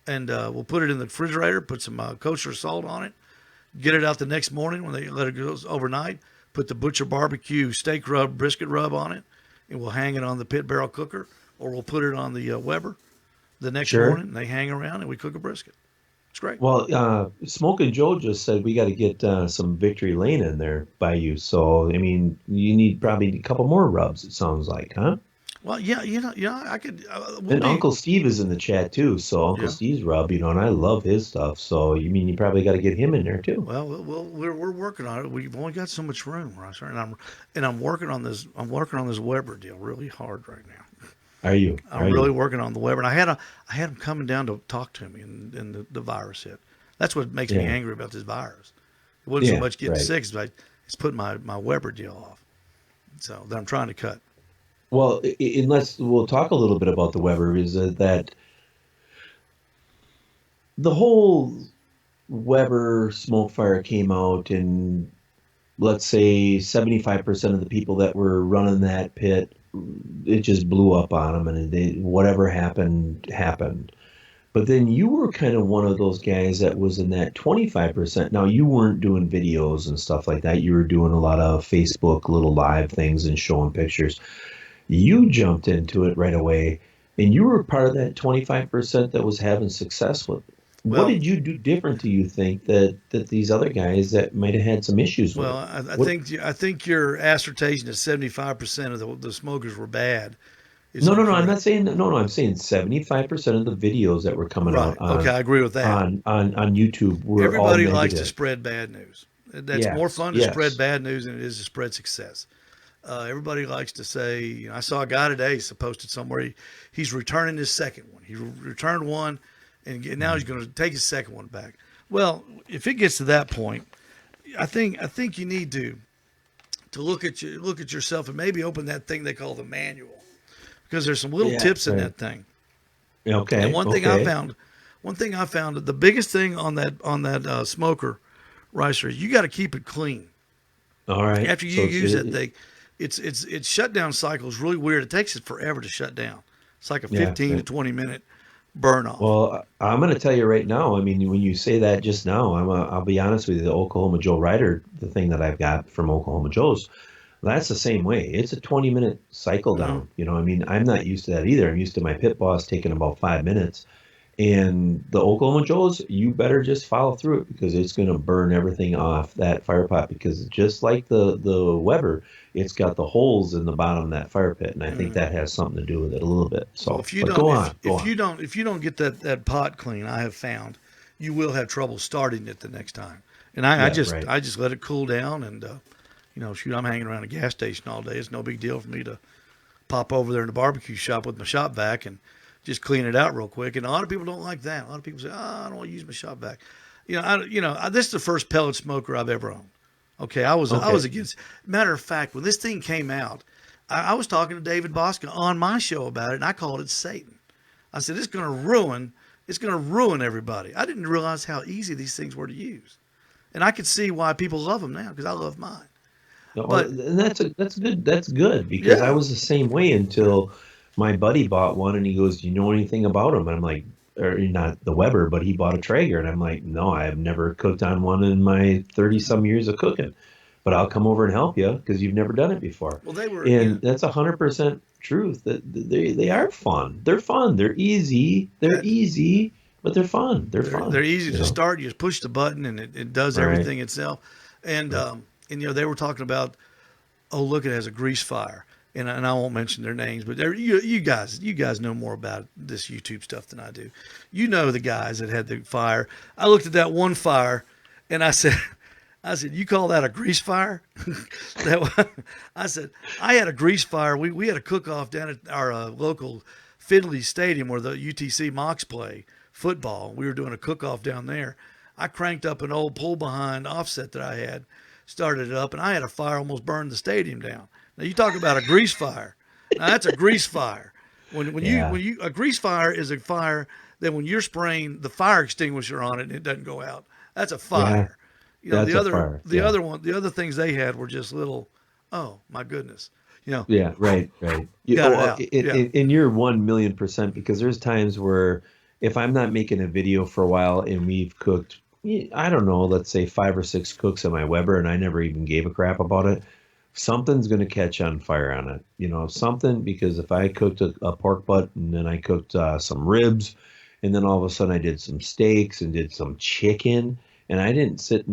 and we'll put it in the refrigerator, put some kosher salt on it, get it out the next morning when they let it go overnight, put the butcher barbecue steak rub, brisket rub on it, and we'll hang it on the pit barrel cooker, or we'll put it on the Weber the next sure. morning, and they hang around, and we cook a brisket. It's great. Well, Smoking Joe just said we got to get some Victory Lane in there by you. So, I mean, you need probably a couple more rubs, it sounds like, huh? Well, yeah, I could. We'll And be. Uncle Steve is in the chat too. So Uncle Yeah. Steve's rub, and I love his stuff. So you mean you probably got to get him in there too. Well, we're working on it. We've only got so much room, Ross, and I'm working on this. I'm working on this Weber deal really hard right now. Are you? I'm Are really you? working on the Weber, and I had him coming down to talk to me, and the virus hit. That's what makes me Yeah. angry about this virus. It wasn't so Yeah. much getting Right. sick, but it's putting my Weber deal off. So that I'm trying to cut. Well, unless we'll talk a little bit about the Weber, is that the whole Weber smoke fire came out, and let's say 75% of the people that were running that pit, it just blew up on them, and whatever happened, happened. But then you were kind of one of those guys that was in that 25%. Now, you weren't doing videos and stuff like that. You were doing a lot of Facebook little live things and showing pictures. You jumped into it right away, and you were part of that 25% that was having success with it. What Well, did you do different, do you think, that these other guys that might have had some issues with well, it? I What? think your assertion that 75% of the smokers were bad is No, no, no. I'm incorrect. not saying no, no. I'm saying 75% of the videos that were coming out Right. Okay, I agree with that. on YouTube were all Everybody likes to negative. spread bad news. That's more Yes, fun to spread yes. bad news than it is to spread success. Everybody likes to say, I saw a guy today, he's posted somewhere, he's returning his second one. He returned one, and now he's going to take his second one back. Well, if it gets to that point, I think you need to look at yourself and maybe open that thing they call the manual because there's some little Yeah, tips in right. that thing. And Okay, okay. one thing I found, the biggest thing on that smoker ricer, you got to keep it clean All right. after you So use that thing. Its shutdown cycle is really weird. It takes it forever to shut down. It's like a yeah, 15 to right. 20 minute burn off. Well, I'm going to tell you right now. I mean, when you say that just now, I'll be honest with you. The Oklahoma Joe Rider, the thing that I've got from Oklahoma Joe's, that's the same way. It's a 20-minute cycle No, down. I mean, I'm not used to that either. I'm used to my pit boss taking about 5 minutes. And the Oklahoma Joe's, you better just follow through it because it's going to burn everything off that fire pot. Because just like the Weber, it's got the holes in the bottom of that fire pit, and I think that has something to do with it a little bit. well, So, but go on, go on. if you don't get that pot clean, I have found you will have trouble starting it the next time. And Yeah, right. I just let it cool down, and shoot, I'm hanging around a gas station all day. It's no big deal for me to pop over there in the barbecue shop with my shop vac and just clean it out real quick. And a lot of people don't like that. A lot of people say, "Oh, I don't want to use my shop vac." This is the first pellet smoker I've ever owned. Okay, I was Okay. against. Matter of fact, when this thing came out, I was talking to David Bosca on my show about it, and I called it Satan. I said it's going to ruin everybody. I didn't realize how easy these things were to use, and I could see why people love them now because I love mine. Well, But and that's good. That's good because I yeah, was the same way until my buddy bought one and he goes, "Do you know anything about them?" And I'm like, or not the Weber, but he bought a Traeger, and I'm like, no, I have never cooked on one in my 30 some years of cooking, but I'll come over and help you because you've never done it before. Well, they were, And that's 100% truth. That they are fun. They're fun. They're easy. They're that easy, but they're fun. They're they're fun. easy You to know. start. You just push the button and it does All right. everything itself. And they were talking about, oh, look, it has a grease fire. And I won't mention their names, but you guys know more about this YouTube stuff than I do. You know the guys that had the fire. I looked at that one fire, and I said, you call that a grease fire? I said, I had a grease fire. We had a cook off down at our local Findlay Stadium where the UTC Mocs play football. We were doing a cook off down there. I cranked up an old pull behind offset that I had, started it up, and I had a fire almost burned the stadium down. Now you talk about a grease fire. Now that's a grease fire. When Yeah. you a grease fire is a fire that when you're spraying the fire extinguisher on it and it doesn't go out, that's a Yeah. fire. That's a fire. Yeah. The other things they had were just little. Oh my goodness, Yeah, right, right. got it out. Yeah, And you're 1,000,000% because there's times where if I'm not making a video for a while and we've cooked, I don't know, let's say 5 or 6 cooks in my Weber and I never even gave a crap about it, something's going to catch on fire on it. Something, because if I cooked a pork butt and then I cooked some ribs and then all of a sudden I did some steaks and did some chicken and I didn't sit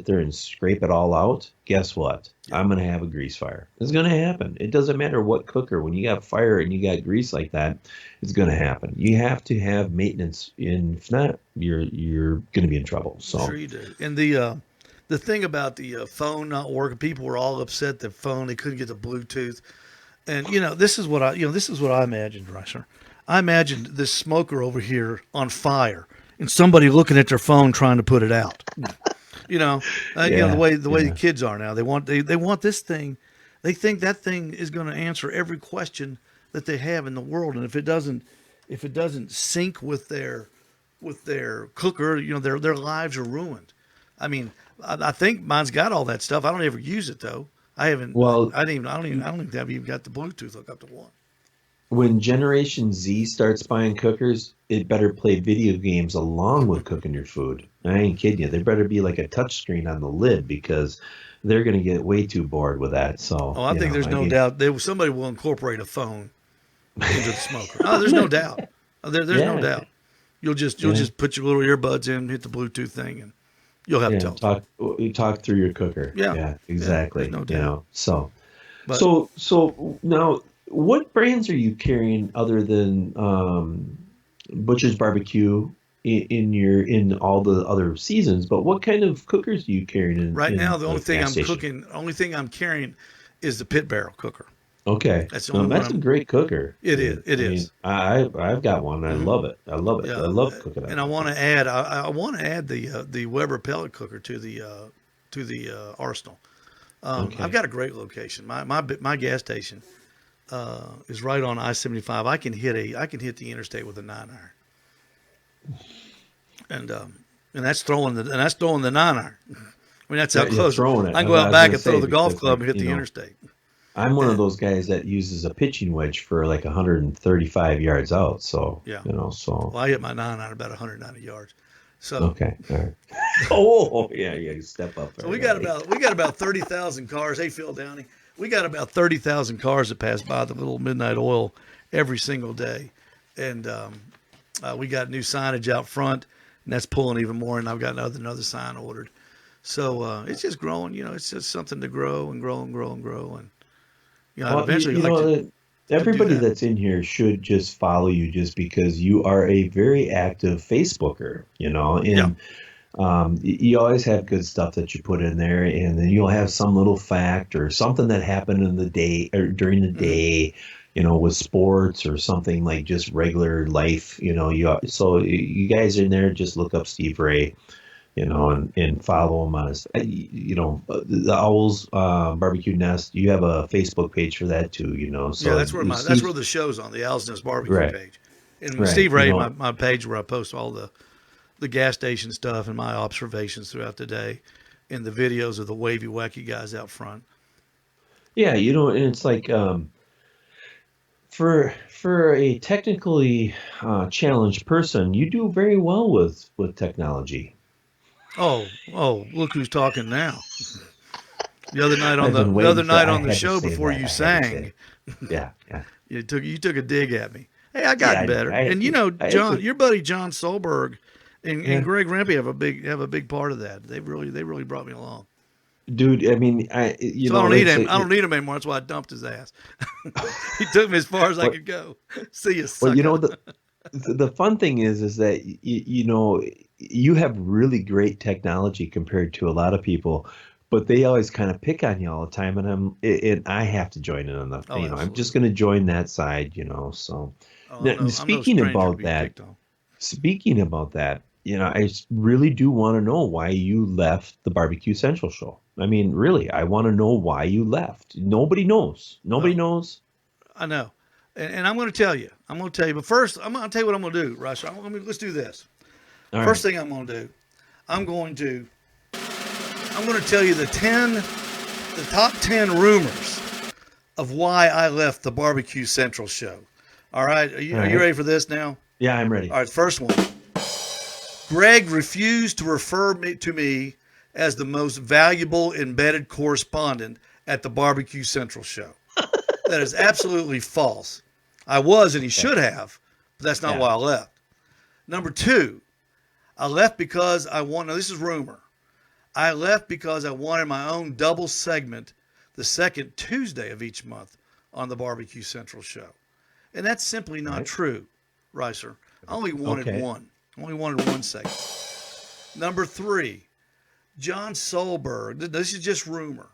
there and scrape it all out, guess what? I'm going to have a grease fire. It's going to happen. It doesn't matter what cooker. When you got fire and you got grease like that, it's going to happen. You have to have maintenance. If not, you're going to be in trouble. So sure you do. And the thing about the phone not working, people were all upset the phone they couldn't get the Bluetooth. And this is what I imagined, Reiser. I imagined this smoker over here on fire and somebody looking at their phone trying to put it out. The way the kids are now. They want this thing. They think that thing is going to answer every question that they have in the world, and if it doesn't sync with their cooker, their lives are ruined. I mean, I think mine's got all that stuff. I don't ever use it though. I haven't. Well, I don't even think I've even got the Bluetooth hooked up to one. when Generation Z starts buying cookers, it better play video games along with cooking your food. I ain't kidding you. There better be like a touch screen on the lid because they're going to get way too bored with that. So, I think there's no doubt somebody will incorporate a phone into the smoker. Oh, there's no doubt. There's no doubt. You'll just put your little earbuds in, hit the Bluetooth thing, and you'll have to talk through your cooker. Yeah, exactly. there's no doubt. But, So now, what brands are you carrying other than Butcher's Barbecue in all the other seasons? But what kind of cookers do you carry in? Right now, the only thing gas I'm station? cooking, the only thing I'm carrying is the pit barrel cooker. Okay, That's the only that's one a great cooker. It is. It is. I've got one. I love it. I love it. Yeah, I love cooking. And I want to add. I want to add the Weber pellet cooker to the arsenal. Okay. I've got a great location. My gas station is right on I-75. I can hit the interstate with a 9-iron, and that's throwing the 9-iron. I mean, that's how close. Throwing it. I can go out back and throw the golf club and hit the interstate. I'm one of those guys that uses a pitching wedge for like 135 yards out. So, Well, I hit my 9-iron about 190 yards. So okay. All right. Oh, yeah, you step up. So we got about 30,000 cars. Hey, Phil Downey, we got about 30,000 cars that pass by the little Midnight Oil every single day, and we got new signage out front, and that's pulling even more. And I've got another sign ordered. So it's just growing. It's just something to grow and grow and grow and grow, and eventually, everybody that's in here should just follow you just because you are a very active Facebooker, and you always have good stuff that you put in there, and then you'll have some little fact or something that happened in the day or during the day, with sports or something like just regular life, so you guys in there, just look up Steve Ray, and follow him on his, the Owls Barbecue Nest. You have a Facebook page for that too, So yeah, that's where the show's on, the Owls Nest Barbecue page, and Steve Ray, my page where I post all the gas station stuff and my observations throughout the day, and the videos of the wavy wacky guys out front. Yeah, and it's like For a technically challenged person, you do very well with technology. Oh, look who's talking now. The other night on I've been the waiting other for. night I on the had to show say before that. you I had to say sang, it. Yeah, yeah, you took a dig at me. Hey, I yeah. gotten better. And I had John, to. your buddy John Solberg and Yeah, Greg Rempe have a big part of that. They really brought me along. dude. I mean, I you So I don't know need it's him. I a, don't need him anymore. That's why I dumped his ass. He took me as far as I what could go. See you, well, sucker. the fun thing is that you have really great technology compared to a lot of people, but they always kind of pick on you all the time, and I have to join in on the Oh, I'm just absolutely. going to join that side, so Oh, now, I'm no stranger to being picked on. speaking about that, really do want to know why you left the Barbecue Central show. I mean, really, I want to know why you left. Nobody knows. Nobody Well, knows. I know, and I'm going to tell you. I'm going to tell you. But first, I'm going to tell you what I'm going to do, Russ. Let's do this. All First right. thing I'm going to do, I'm going to I'm going to tell you the top 10 rumors of why I left the Barbecue Central show. All right, are All you, are you right. ready for this now? Yeah, I'm ready. All right, first one. Greg refused to refer to me as the most valuable embedded correspondent at the Barbecue Central show. That is absolutely false. I was, and he Okay. should have, but that's not Yeah. why I left. Number two, I left because I want. Now, this is rumor. I left because I wanted my own double segment the second Tuesday of each month on the Barbecue Central show. And that's simply not Right. true, Ricer. I only wanted Okay. one. I only wanted one segment. Number three, John Solberg. This is just rumor.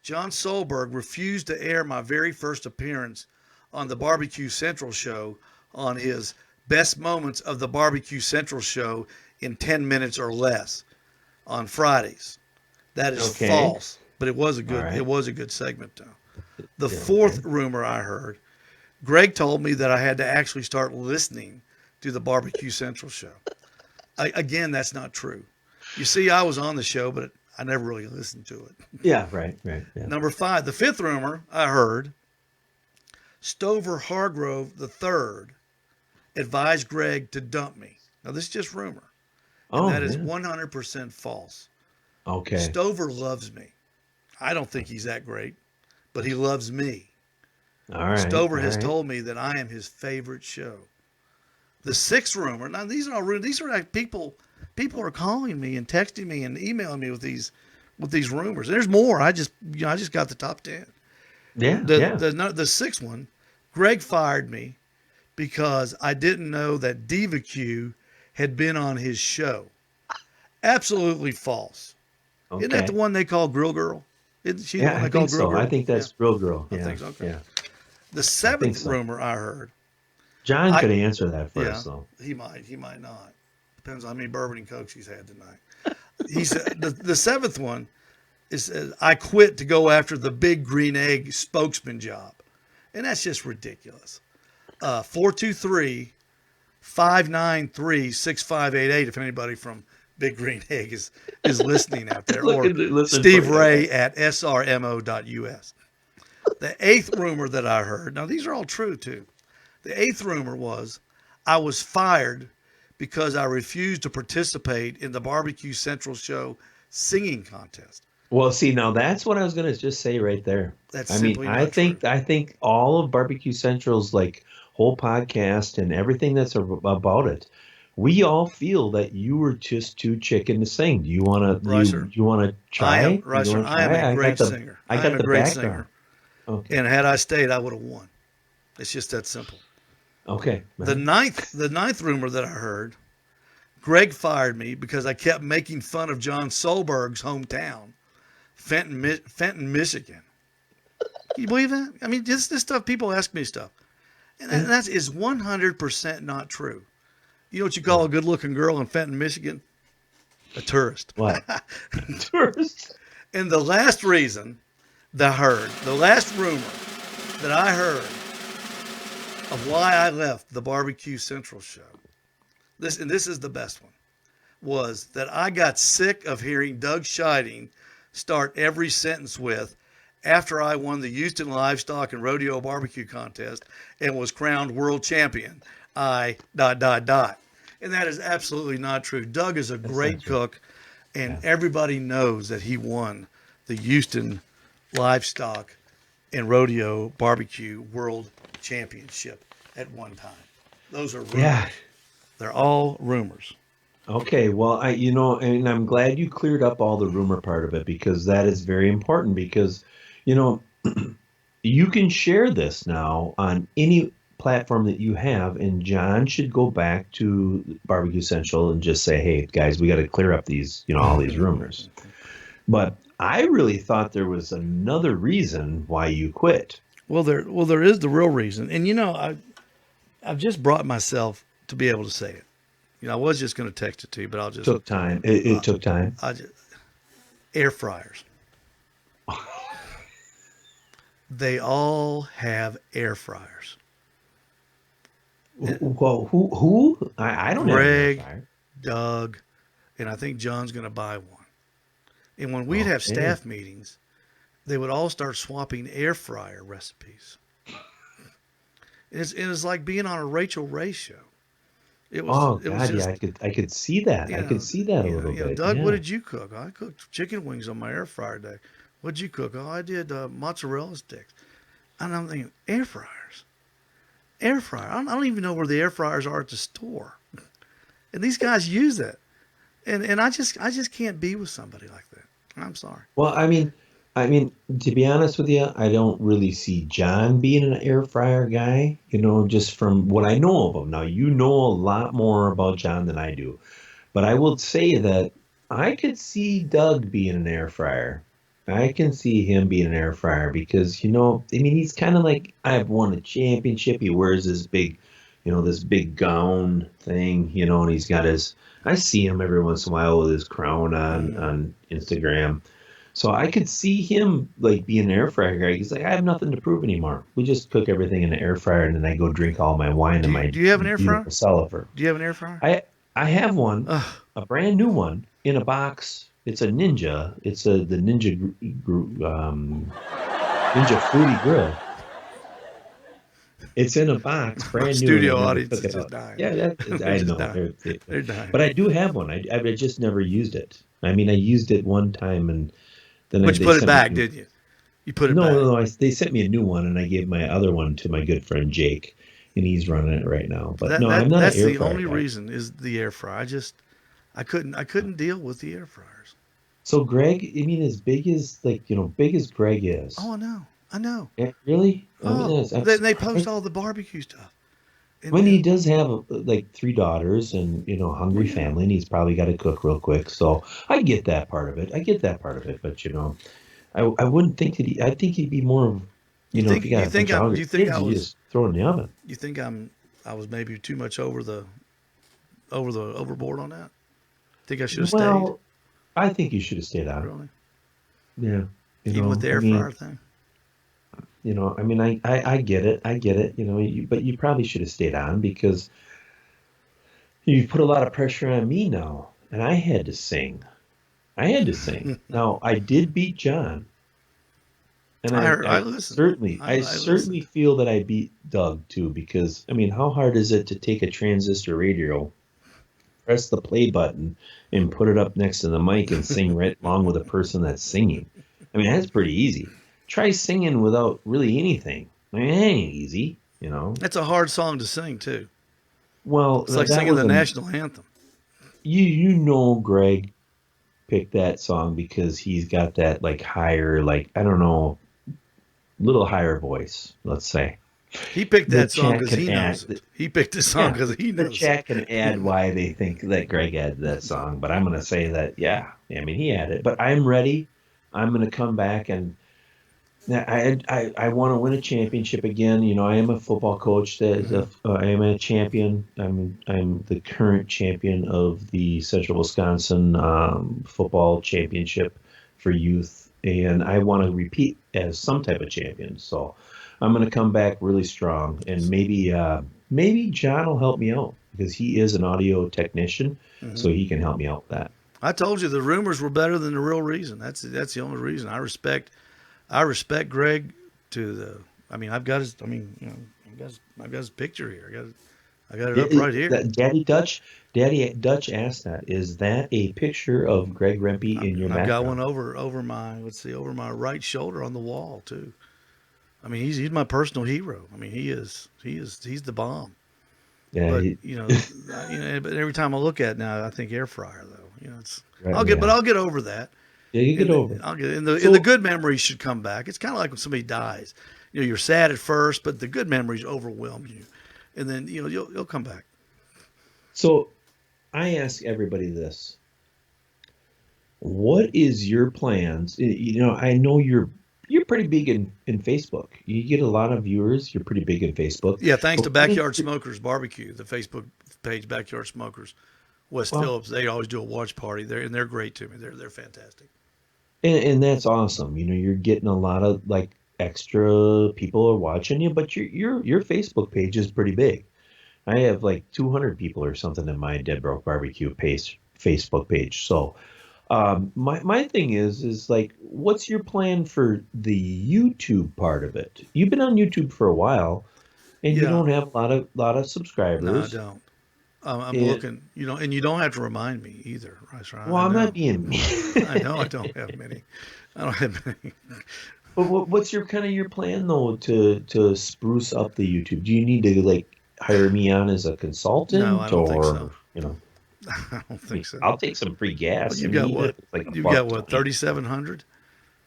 John Solberg refused to air my very first appearance on the Barbecue Central show on his best moments of the Barbecue Central show in 10 minutes or less on Fridays. That is Okay. false, but All it right. was a good segment though. The Yeah. Okay. fourth rumor I heard, Greg told me that I had to actually start listening to the Barbecue Central show. Again, that's not true. You see, I was on the show, but I never really listened to it. Yeah. Right. Right. Yeah. Number five, the fifth rumor I heard, Stover Hargrove III advised Greg to dump me. Now, this is just rumor, and Oh that is yeah. 100% false. Okay. Stover loves me. I don't think he's that great, but he loves me. All right. Stover All has right. told me that I am his favorite show. The sixth rumor. Now these are all these are like people. People are calling me and texting me and emailing me with these rumors. There's more. I just got the top 10. Yeah. The Yeah. the the sixth one. Greg fired me because I didn't know that Bbq had been on his show. Absolutely false. Isn't that the Okay. one they call Grill Girl? Isn't she the Yeah. one I they call think Grill so. I Girl? think Yeah, that's real girl. I think Yeah. so. Okay. Yeah. The I think seventh so. rumor I heard, John I could answer that yeah, first, though. he might not. Depends on how many bourbon and cokes he's had tonight. He said the seventh one is I quit to go after the big green egg spokesman job, and that's just ridiculous. 423-593-6588. If anybody from Big Green Egg is listening out there, Look or at listen for Steve you. Okay. Ray at srmo.us. The eighth rumor that I heard, now these are all true too. The eighth rumor was I was fired because I refused to participate in the Barbecue Central show singing contest. Well, see, now that's what I was gonna just say right there. That's I mean, simply I not true. think I think all of Barbecue Central's like whole podcast and everything that's about it, we all feel that you were just too chicken to sing. Do you wanna Ricer, you wanna try? You wanna I am a try? great singer. I I am got a the great background. singer. Okay. And had I stayed, I would have won. It's just that simple. Okay. The Well, ninth rumor that I heard, Greg fired me because I kept making fun of John Solberg's hometown, Fenton, Michigan. Can you believe that? I mean, this stuff, people ask me stuff. And that is 100% not true. You know what you call a good looking girl in Fenton, Michigan? A tourist. what? Tourist. And the last reason the last rumor that I heard of why I left the Barbecue Central show, this is the best one, was that I got sick of hearing Doug Scheiding start every sentence with, after I won the Houston Livestock and Rodeo Barbecue Contest and was crowned world champion. I ... And that is absolutely not true. Doug is a That's not great true. cook, and Yeah. everybody knows that he won the Houston Livestock and Rodeo Barbecue World Championship at one time. Those are Yeah. rumors. They're all rumors. Okay, well, and I'm glad you cleared up all the rumor part of it because that is very important because, you know, you can share this now on any platform that you have, and John should go back to Barbecue Central and just say, "Hey, guys, we got to clear up these, all these rumors." But I really thought there was another reason why you quit. There is the real reason, and I've just brought myself to be able to say it. I was just going to text it to you, but I'll just Took time. It took time. I just air fryers. They all have air fryers. Well, who? I don't have an air Greg, fryer. Doug, and I think John's going to buy one. And when we'd have Okay. staff meetings, they would all start swapping air fryer recipes. It was like being on a Rachel Ray show. It was Oh it was God, yeah, just I could see that. I could see that a little bit. Doug, what Yeah. did you cook? I cooked chicken wings on my air fryer day. What'd you cook? Oh, I did mozzarella sticks. And I'm thinking, air fryers. Air fryer. I don't even know where the air fryers are at the store. And these guys use it. And I just can't be with somebody like that. I'm sorry. Well, I mean, to be honest with you, I don't really see John being an air fryer guy, just from what I know of him. Now, you know a lot more about John than I do, but I will say that I could see Doug being an air fryer. I can see him being an air fryer because, I mean, he's kind of like, I've won a championship. He wears this big gown thing, and he's got I see him every once in a while with his crown on Instagram. So I could see him like being an air fryer guy. He's like, I have nothing to prove anymore. We just cook everything in the air fryer, and then I go drink all my wine in my Do you have an air fryer? beautiful cellar. Do you have an air fryer? I have one, Ugh. a brand new one in a box. It's a Ninja. It's the Ninja Fruity Grill. It's in a box, brand new. Studio and I never audience took is it just out. dying. Yeah, They're I just know. dying. They're dying. But I do have one. I just never used it. I mean, I used it one time, and then But you they put it sent back, me. didn't you? You put it No, back. no, no. They sent me a new one, and I gave my other one to my good friend Jake, and he's running it right now. But no, I'm not an That's air the fryer only guy. reason is the air fryer. I couldn't deal with the air fryers. So Greg, I mean, as big as big as Greg is, Oh, I know. really? I mean, Oh, I'm they post surprised. all the barbecue stuff. When he And does have like three daughters and well, hungry yeah. family, and he's probably got to cook real quick. So I get that part of it. I get that part of it. But I wouldn't think that I think he'd be more of if you got a bunch of hungry kids, you just throw it in the oven. you think I was maybe too much overboard on that? Think I should have stayed? Well, I think you should have stayed on. Really? Yeah. Even with the I air mean, fryer thing? I mean, I get it. I get it. But you probably should have stayed on because you put a lot of pressure on me now, and I had to sing. I had to sing. Now, I did beat John, and I heard. I I listened. certainly, I I listened. certainly feel that I beat Doug too, because I mean, how hard is it to take a transistor radio, press the play button, and put it up next to the mic and sing right along with a person that's singing? I mean, that's pretty easy. Try singing without really anything. I mean, it ain't easy. That's a hard song to sing too. Well, It's like that singing was the national anthem. Greg picked that song because he's got that like higher, like I don't know, little higher voice, let's say. He picked The that song chat because can he knows add, it. He picked the song yeah, because he the knows it. chat can add why they think that Greg added that song, but I'm gonna say that I mean he had it. But I'm ready. I'm gonna come back and I want to win a championship again. I am a football coach. I am a champion. I'm the current champion of the Central Wisconsin football championship for youth, and I want to repeat as some type of champion. So I'm going to come back really strong, and maybe John will help me out because he is an audio technician, so he can help me out with that. I told you the rumors were better than the real reason. That's the only reason. I respect I respect Greg to the. I mean, I've got his. I mean, I've got his picture here. I got it up right here. Daddy Dutch asked that. Is that a picture of Greg Rempe in your And I've got one background? over my over my right shoulder on the wall too. I mean, he's my personal hero. I mean, he's the bomb. Yeah, But but every time I look at it now, I think air fryer though. It's right, but yeah. I'll get over that. Yeah, you get And over it. I'll get and the So, good memories should come back. It's kind of like when somebody dies. You're sad at first, but the good memories overwhelm you, and then you'll come back. so I ask everybody this. What is your plans? I know you're pretty big in Facebook. You get a lot of viewers. You're pretty big in Facebook. Yeah, thanks But to what is Backyard Smokers Barbecue, the Facebook page Backyard Smokers, West well, Phillips. They always do a watch party there, and they're great to me. They're fantastic. and that's awesome. You're getting a lot of like extra people are watching you, but your Facebook page is pretty big. I have like 200 people or something in my Dead Broke Barbecue page Facebook page. So my thing is like, what's your plan for the YouTube part of it? You've been on YouTube for a while, and you Yeah, don't have a lot of no, I subscribers. don't. I'm And looking, and you don't have to remind me either, right? well, I I'm not know. being mean. I know I don't have many. I don't have many. But what's your kind of your plan though to spruce up the YouTube? Do you need to like hire me on as a No, I consultant, don't think so. or I don't I mean, think so. I'll take some free Well, gas. I mean, even if it's like a You've buck got what, twenty. 3,700?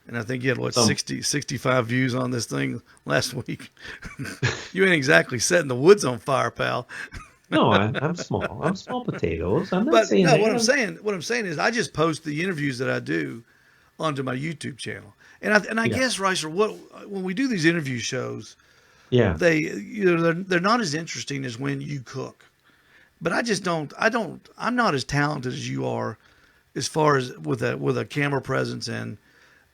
And I think you had what, Some 65 views on this thing last week. You ain't exactly setting the woods on fire, pal. No, I'm small. I'm small potatoes. I'm not But saying no, that. what I'm saying is, I just post the interviews that I do onto my YouTube channel. And I Yeah, guess, Ricer, when we do these interview shows, yeah, they're not as interesting as when you cook. But I just don't. I'm not as talented as you are, as far as with a camera presence and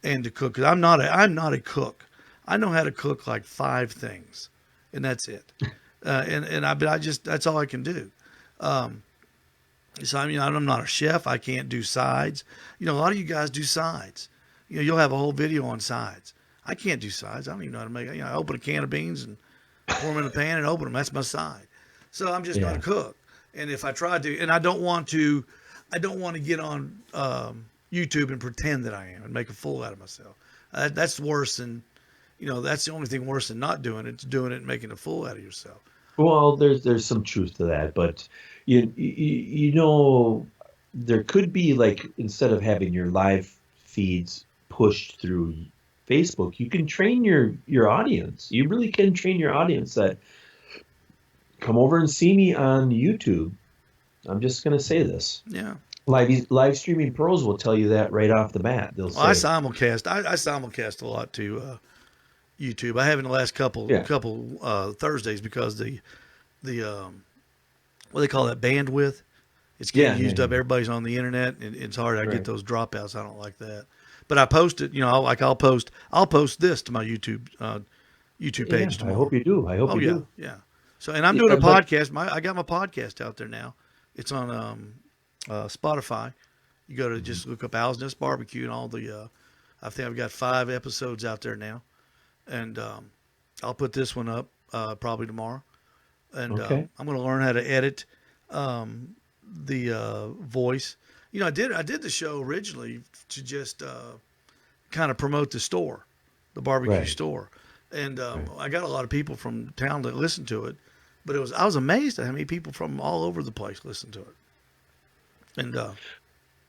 to cook. 'Cause I'm not a cook. I know how to cook like five things, and that's it. But I just that's all I can do. Um, so I mean, I'm not a chef. I can't do sides. A lot of you guys do sides. You'll have a whole video on sides. I can't do sides. I don't even know how to make. I open a can of beans and pour them in a pan and open them. That's my side. So I'm just not a yeah. cook. And if I try to, and I don't want to get on YouTube and pretend that I am and make a fool out of myself. That's worse than, that's the only thing worse than not doing it. It's doing it and making a fool out of yourself. Well, there's some truth to that, but there could be like instead of having your live feeds pushed through Facebook, you can train your audience. You really can train your audience that come over and see me on YouTube. I'm just going to say this. Yeah. Live streaming pros will tell you that right off the bat. They'll Well, I say, simulcast. I simulcast a lot to YouTube. I have in the last yeah, couple Thursdays because the what they call that, bandwidth. It's yeah, getting yeah, used up. yeah. Everybody's on the internet, and it's hard. I get Right. those dropouts. I don't like that. But I post it. I'll post this to my YouTube Yeah, page I hope tomorrow. you do. I hope Oh you yeah, do. yeah. So, and I'm doing Yeah, a but podcast. I got my podcast out there now. It's on Spotify. You go to just look up Owl's Nest Barbecue and all the. I think I've got 5 episodes out there now, and I'll put this one up probably tomorrow. And okay. I'm going to learn how to edit the voice. I did the show originally to just kind of promote the store, the barbecue Right. store, and Right. I got a lot of people from town that listened to it. But I was amazed at how many people from all over the place listened to it. And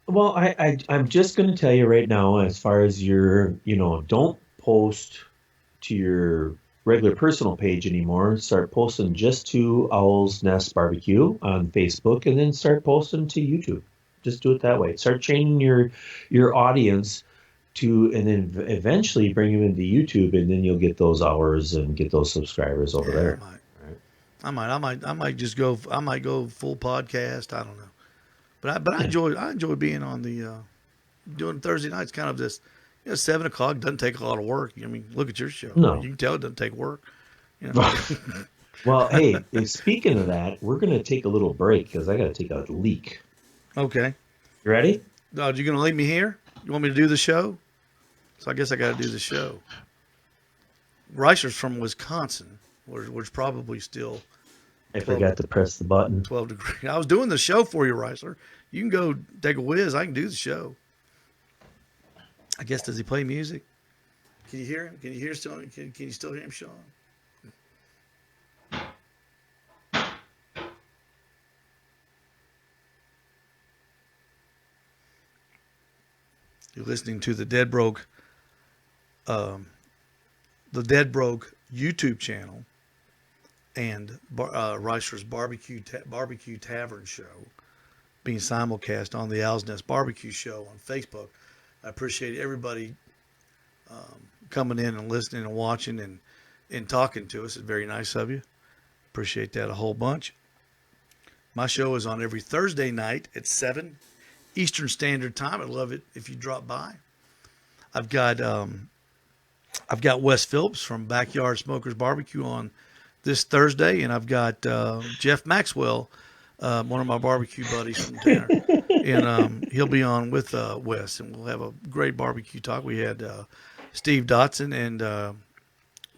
Well, I'm just going to tell you right now, as far as don't post to your regular personal page anymore. Start posting just to Owl's Nest Barbecue on Facebook, and then start posting to YouTube. Just do it that way. Start training your audience to, and then eventually bring them into YouTube, and then you'll get those hours and get those subscribers over yeah, there. Right? I might just go. I might go full podcast. I don't know. But Yeah. I enjoy being on the doing Thursday nights. Kind of this, 7 o'clock doesn't take a lot of work. I mean, look at your show. No. You can tell it doesn't take work. You know. Well, hey, speaking of that, we're going to take a little break because I got to take a leak. Okay. You ready? You gonna leave me here? You want me to do the show? So I guess I got to do the show. Reicher's from Wisconsin, which probably still I 12, forgot to press the button. 12 degrees. I was doing the show for you, Reicher. You can go take a whiz. I can do the show. I guess, does he play music? Can you hear him? Can you hear still? Can you still hear him, Sean? You're listening to the Dead Broke YouTube channel and Reicher's Bbq Tavern show being simulcast on the Owl's Nest Barbecue Show on Facebook. I appreciate everybody coming in and listening and watching and talking to us. It's very nice of you. Appreciate that a whole bunch. My show is on every Thursday night at 7 Eastern Standard Time. I'd love it if you drop by. I've got Wes Phillips from Backyard Smokers Barbecue on this Thursday, and I've got Jeff Maxwell, one of my barbecue buddies from Tanner, and he'll be on with Wes, and we'll have a great barbecue talk. We had Steve Dotson and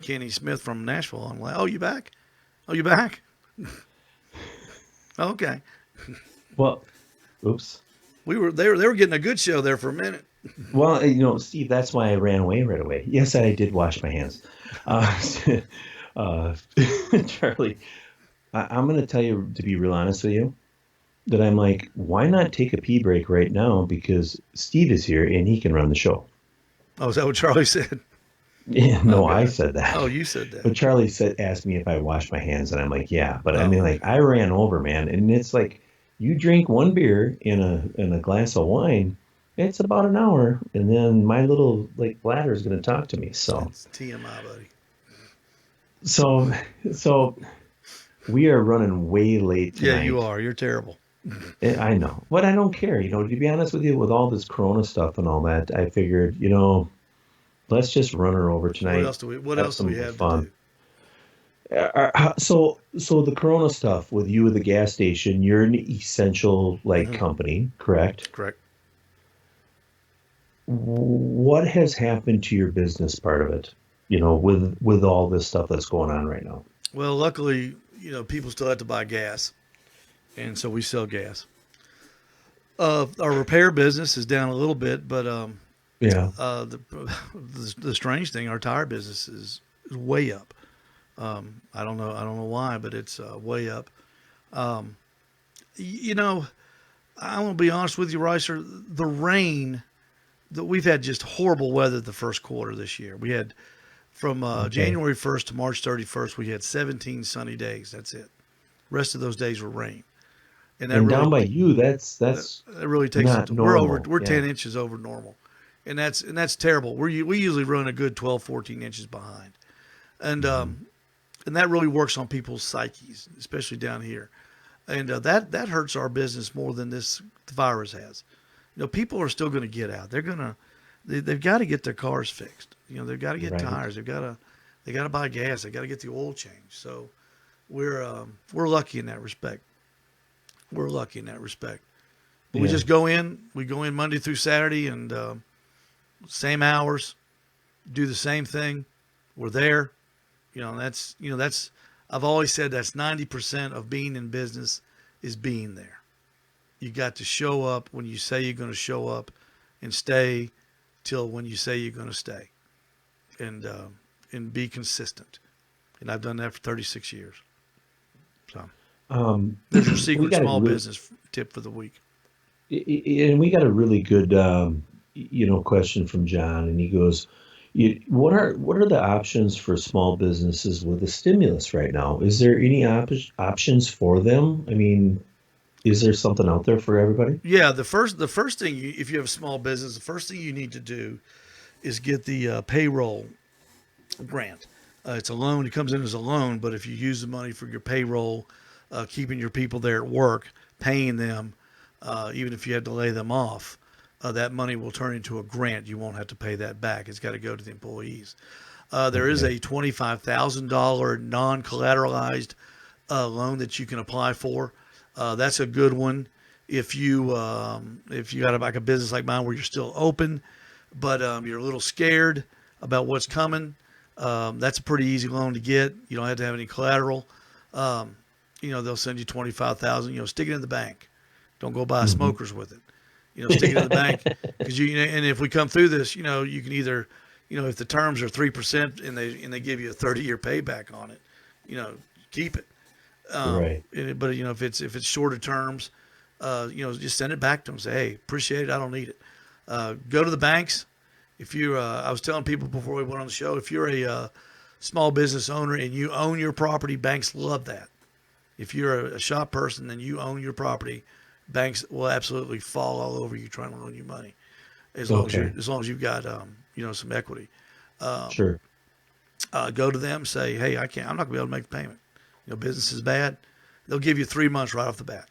Kenny Smith from Nashville on. Oh, you back? Oh, you back? Okay. Well, oops. They were getting a good show there for a minute. Well, Steve, that's why I ran away right away. Yes, I did wash my hands. Charlie, I'm going to tell you, to be real honest with you, that I'm like, why not take a pee break right now? Because Steve is here and he can run the show. Oh, is that what Charlie said? Yeah, no, Okay. I said that. Oh, you said that. But Charlie asked me if I washed my hands, and I'm like, yeah. But I mean, like, I ran over, man. And it's like, you drink one beer in a glass of wine, it's about an hour, and then my little bladder is going to talk to me. So it's TMI, buddy. So we are running way late tonight. Yeah, you are. You're terrible. I know, but I don't care. To be honest with you, with all this Corona stuff and all that, I figured, let's just run her over tonight. What else do we have fun. to do? So the Corona stuff with you at the gas station, you're an essential company, correct? Correct. What has happened to your business part of it? With all this stuff that's going on right now. Well, luckily, people still have to buy gas, and so we sell gas. Our repair business is down a little bit, but yeah. The strange thing, our tire business is way up. I don't know why, but it's way up. I'm gonna be honest with you, Reiser. The rain that we've had, just horrible weather the first quarter this year. We had from January 1st to March 31st, we had 17 sunny days. That's it. The rest of those days were rain. And really, down by you, that really takes not normal. We're 10 inches over normal. And that's terrible. We usually run a good 12, 14 inches behind. And and that really works on people's psyches, especially down here. And that hurts our business more than this virus has. People are still going to get out. They've got to get their cars fixed. They've got to get tires. They got to buy gas. They got to get the oil changed. So we're lucky in that respect. We're lucky in that respect. But we just go in. We go in Monday through Saturday, and same hours, do the same thing. We're there. That's I've always said that's 90% of being in business is being there. You got to show up when you say you're going to show up, and stay till when you say you're going to stay, and be consistent. And I've done that for 36 years. So there's your secret small business tip for the week. And we got a really good question from John, and he goes, what are the options for small businesses with the stimulus right now? Is there any options for them? I mean, is there something out there for everybody? Yeah, the first thing, if you have a small business, the first thing you need to do is get the payroll grant. It's a loan. It comes in as a loan, but if you use the money for your payroll, keeping your people there at work, paying them, even if you had to lay them off, that money will turn into a grant. You won't have to pay that back. It's got to go to the employees. There is a $25,000 non-collateralized loan that you can apply for. That's a good one if you got a business like mine where you're still open. but you're a little scared about what's coming, that's a pretty easy loan to get. You don't have to have any collateral. They'll send you 25,000. Stick it in the bank. Don't go buy Mm-hmm. smokers with it. Stick it in the bank because and if we come through this, you can either, if the terms are 3% and they give you a 30-year payback on it, keep it. Right. But if it's shorter terms, just send it back to them. Say, hey, appreciate it. I don't need it. Go to the banks. If you, I was telling people before we went on the show, if you're a small business owner and you own your property, banks love that. If you're a shop person and you own your property, banks will absolutely fall all over you trying to loan you money, as long as you've got some equity. Sure. Go to them, say, hey, I'm not gonna be able to make the payment. Business is bad. They'll give you 3 months right off the bat.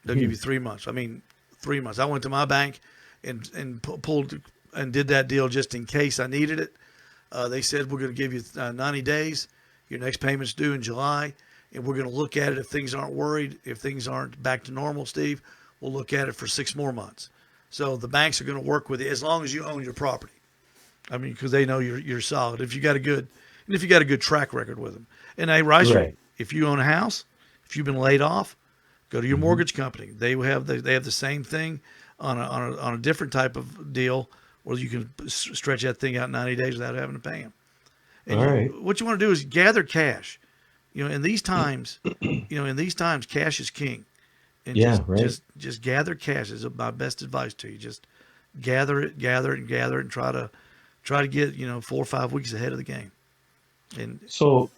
They'll give you 3 months. 3 months. I went to my bank and pulled and did that deal just in case I needed it. They said, we're going to give you 90 days. Your next payment's due in July, and we're going to look at it if things aren't worried. If things aren't back to normal, Steve, we'll look at it for 6 more months. So the banks are going to work with you as long as you own your property. Because they know you're solid. If you got a good track record with them. And hey, Ricer, Right. if you own a house, if you've been laid off, go to your mortgage company. They have the same thing on a different type of deal where you can stretch that thing out 90 days without having to pay them. And All right. what you want to do is gather cash. In these times, cash is king. And Yeah, right. just gather cash is my best advice to you. Just gather it, and try to get 4 or 5 weeks ahead of the game. And So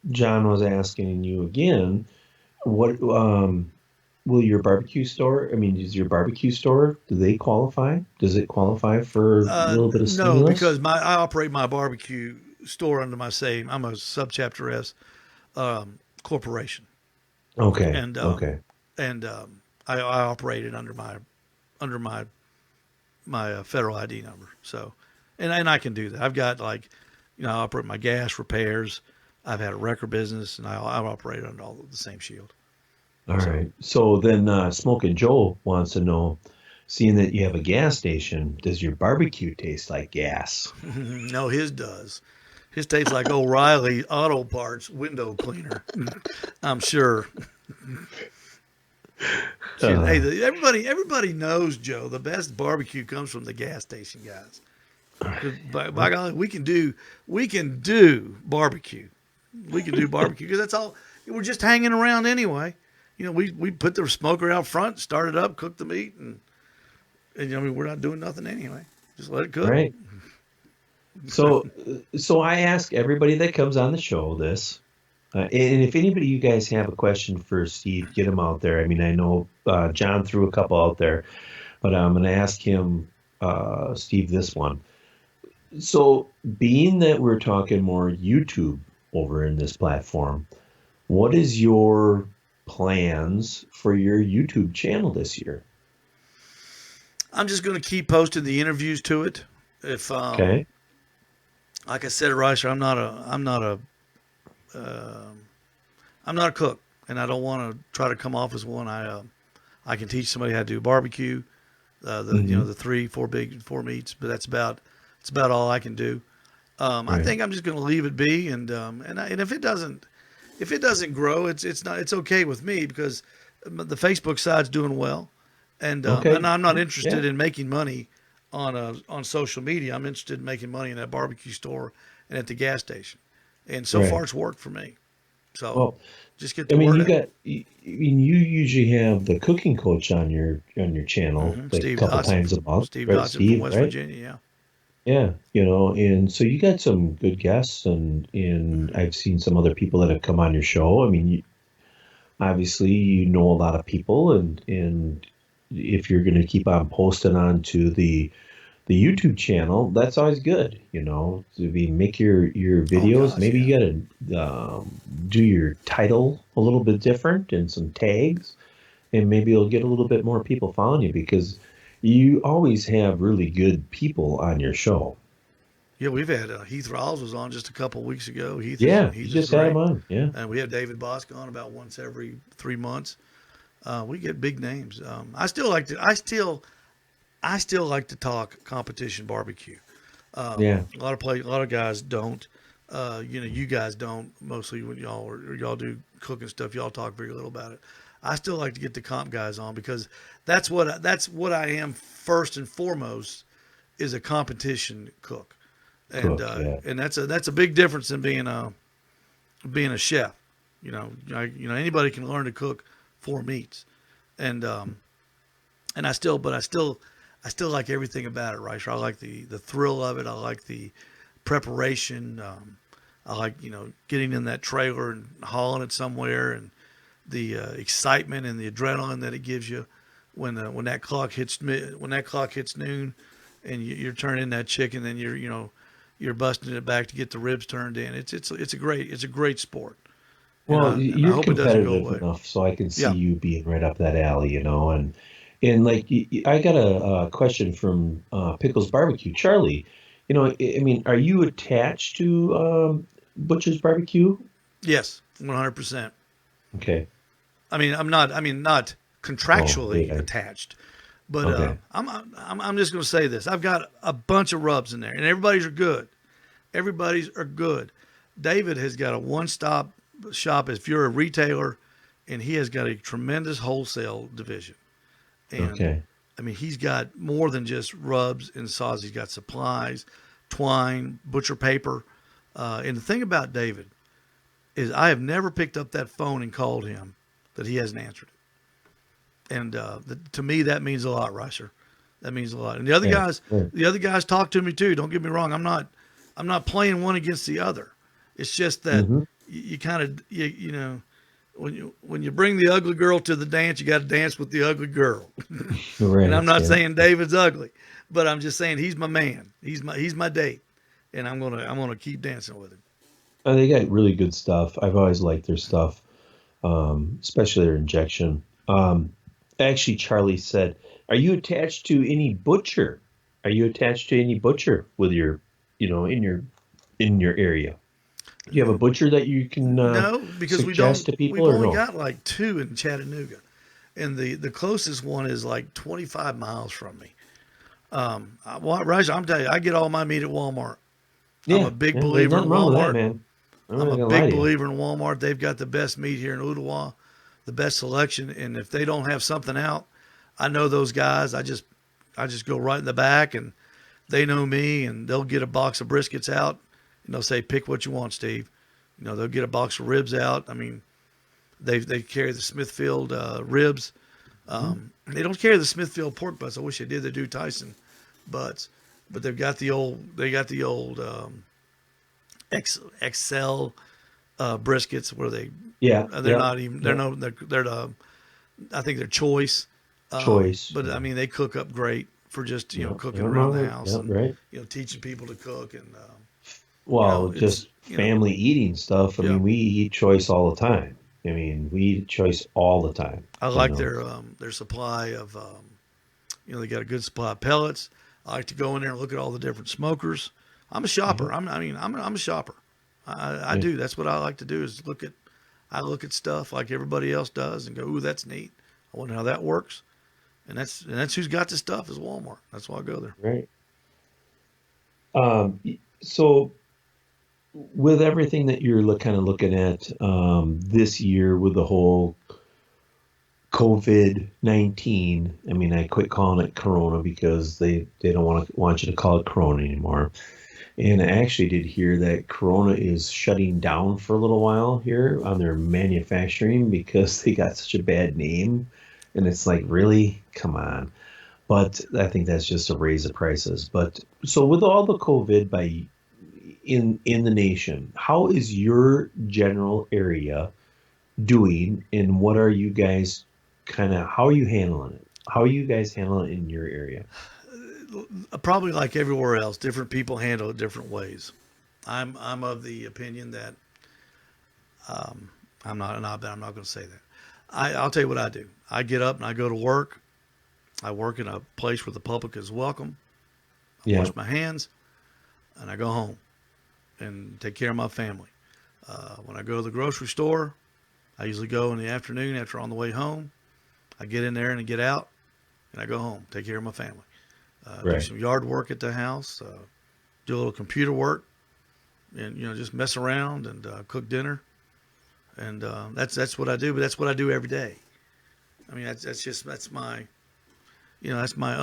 John was asking you again, what will your barbecue store? I mean, does your barbecue store, do they qualify? Does it qualify for a little bit of no, stimulus? because I operate my barbecue store under my same. I'm a subchapter S corporation, Okay. and Okay. I operate it under my federal ID number. So, and I can do that. I've got I operate my gas repairs. I've had a wrecker business, and I operate under all the same shield. All So, right. So then Smoking Joe wants to know, seeing that you have a gas station, does your barbecue taste like gas? no, his does. His tastes like O'Reilly Auto Parts window cleaner. I'm sure. Hey, Uh, everybody knows, Joe. The best barbecue comes from the gas station guys. 'Cause by golly, we can do barbecue. We can do barbecue because that's all. We're just hanging around anyway. We put the smoker out front, start it up, cook the meat, and we're not doing nothing anyway. Just let it cook. right. So I ask everybody that comes on the show this, and if anybody you guys have a question for Steve, get them out there. I mean, I know John threw a couple out there, but I'm going to ask him, Steve, this one. So, being that we're talking more YouTube over in this platform, what is your plans for your YouTube channel this year? I'm just going to keep posting the interviews to it. If Okay. like I said, Ricer, I'm not a cook, and I don't want to try to come off as one. I can teach somebody how to do barbecue, Hmm. the 4 meats, but that's about all I can do. I Right. think I'm just going to leave it be, and if it doesn't grow, it's okay with me because the Facebook side's doing well, and Okay. I'm not Yeah. interested in making money on social media. I'm interested in making money in that barbecue store and at the gas station, and so far Right. it's worked for me. So Well, just get I the mean, word out. I mean, you usually have the cooking coach on your channel like a Steve couple Dotson, times a month, Steve right? Dotson from Steve, West right? Virginia. Yeah. Yeah, and so you got some good guests, and I've seen some other people that have come on your show. I mean, obviously you know a lot of people, and if you're going to keep on posting onto the YouTube channel, that's always good. To be make your Oh videos. gosh, Maybe yeah. you got to do your title a little bit different and some tags, and maybe you'll get a little bit more people following you because you always have really good people on your show. Yeah, we've had Heath Rawls was on just a couple weeks ago. Yeah, you Heath is just had them great, on. Yeah. and we have David Bosco on about once every 3 months. We get big names. I still like to. I still like to talk competition barbecue. Yeah. A lot of guys don't. You guys don't. Mostly when y'all do cooking stuff, y'all talk very little about it. I still like to get the comp guys on because that's what I am first and foremost is a competition cook, Cook. Yeah. and that's a big difference in being a chef. Anybody can learn to cook four meats, and and I still like everything about it, right? So I like the thrill of it. I like the preparation. I like getting in that trailer and hauling it somewhere, and the excitement and the adrenaline that it gives you when that clock hits noon, and you're turning that chicken, then you're busting it back to get the ribs turned in. It's a great sport, and Well, I you're hope it doesn't go competitive away. enough, so I can see Yeah. you being right up that alley, and like I got a question from Pickles Barbecue, Charlie. I mean, are you attached to Butcher's Barbecue? Yes, 100%. Okay. I mean, I'm not. I mean, not Oh, contractually yeah. attached, but Okay. I'm just going to say this. I've got a bunch of rubs in there, and everybody's are good. Everybody's are good. David has got a one-stop shop. If you're a retailer, and he has got a tremendous wholesale division, and Okay. I mean, he's got more than just rubs and saws. He's got supplies, twine, butcher paper, and the thing about David is I have never picked up that phone and called him that he hasn't answered it. And to me, that means a lot, Ricer. That means a lot. And Yeah. Right. the other guys talk to me too. Don't get me wrong. I'm not playing one against the other. It's just that Mm-hmm. you kind of, when you bring the ugly girl to the dance, you got to dance with the ugly girl. And I'm Right. not Yeah. saying David's ugly, but I'm just saying he's my man. He's my date, and I'm gonna keep dancing with him. They got really good stuff. I've always liked their stuff, especially their injection. Actually, Charlie said, "Are you attached to any butcher? Are you attached to any butcher with in your area? Do you have a butcher that you can No, because suggest to people we've or only no?" got like two in Chattanooga, and the closest one is like 25 miles from me. Raj, I'm telling you, I get all my meat at Walmart. I'm a Yeah, big yeah, there's believer in nothing wrong with that, Walmart. man. I'm I'm not a gonna lie big to you. believer in Walmart. They've got the best meat here in Ottawa, the best selection, and if they don't have something out, I know those guys. I just go right in the back, and they know me, and they'll get a box of briskets out, and they'll say, "Pick what you want, Steve." They'll get a box of ribs out. I mean, they carry the Smithfield ribs. They don't carry the Smithfield pork butts. I wish they did. They do Tyson butts, but they got the old XL briskets where Yeah, they're yeah, not even yeah. they're the I think they're choice. Choice. But I Yeah, mean they cook up great for just yeah, cooking nothing around wrong the with house yeah, and right. teaching people to cook and Well, it's just family eating stuff. I yeah. mean, we eat choice all the time. I mean, we eat choice all the time, I you like know. their supply of they got a good supply of pellets. I like to go in there and look at all the different smokers. I'm a Hmm. shopper. I'm a shopper. I Yeah, do. That's what I like to do is I look at stuff like everybody else does and go, ooh, that's neat. I wonder how that works. And that's who's got the stuff is Walmart. That's why I go there. right. So with everything that you're kind of looking at this year with the whole COVID-19, I mean, I quit calling it Corona because they don't want you to call it Corona anymore. And I actually did hear that Corona is shutting down for a little while here on their manufacturing because they got such a bad name. And it's like, really? Come on. But I think that's just to raise the prices. But so with all the COVID in the nation, how is your general area doing and what are you guys how are you handling it? How are you guys handling it in your area? Probably like everywhere else, different people handle it different ways. I'm of the opinion that I'm not going to say that. I'll tell you what I do. I get up and I go to work. I work in a place where the public is welcome. I Yeah. wash my hands and I go home and take care of my family. When I go to the grocery store, I usually go in the afternoon after on the way home. I get in there and I get out and I go home, take care of my family. do Right. some yard work at the house, do a little computer work, and just mess around and cook dinner. And that's what I do. But that's what I do every day. I mean, that's my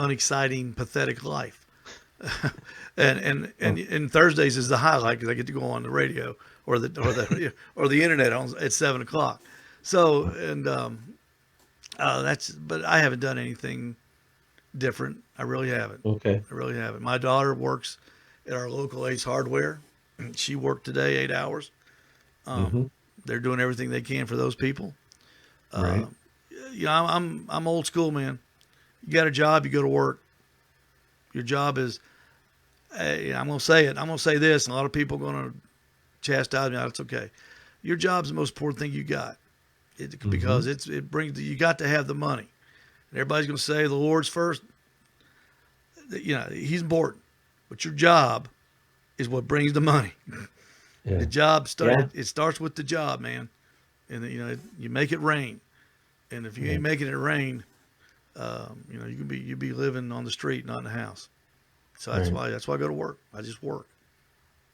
unexciting, pathetic life. Oh, And Thursdays is the highlight because I get to go on the radio or the internet at 7 o'clock. So but I haven't done anything different. I really haven't. okay. I really haven't. My daughter works at our local Ace Hardware. She worked today 8 hours. Mm-hmm. They're doing everything they can for those people. Uh, Right. I'm old school, man. You got a job, you go to work. Your job is. Hey, I'm gonna say it. I'm gonna say this, and a lot of people are gonna chastise me. It's okay. Your job's the most important thing you got, Mm-hmm. because it brings you got to have the money. And everybody's gonna say the Lord's first. He's important, but your job is what brings the money. Yeah. The job Yeah. it starts with the job, man, and you make it rain. And if you ain't Right. making it rain, you be living on the street, not in the house. So Right. that's why I go to work. I just work,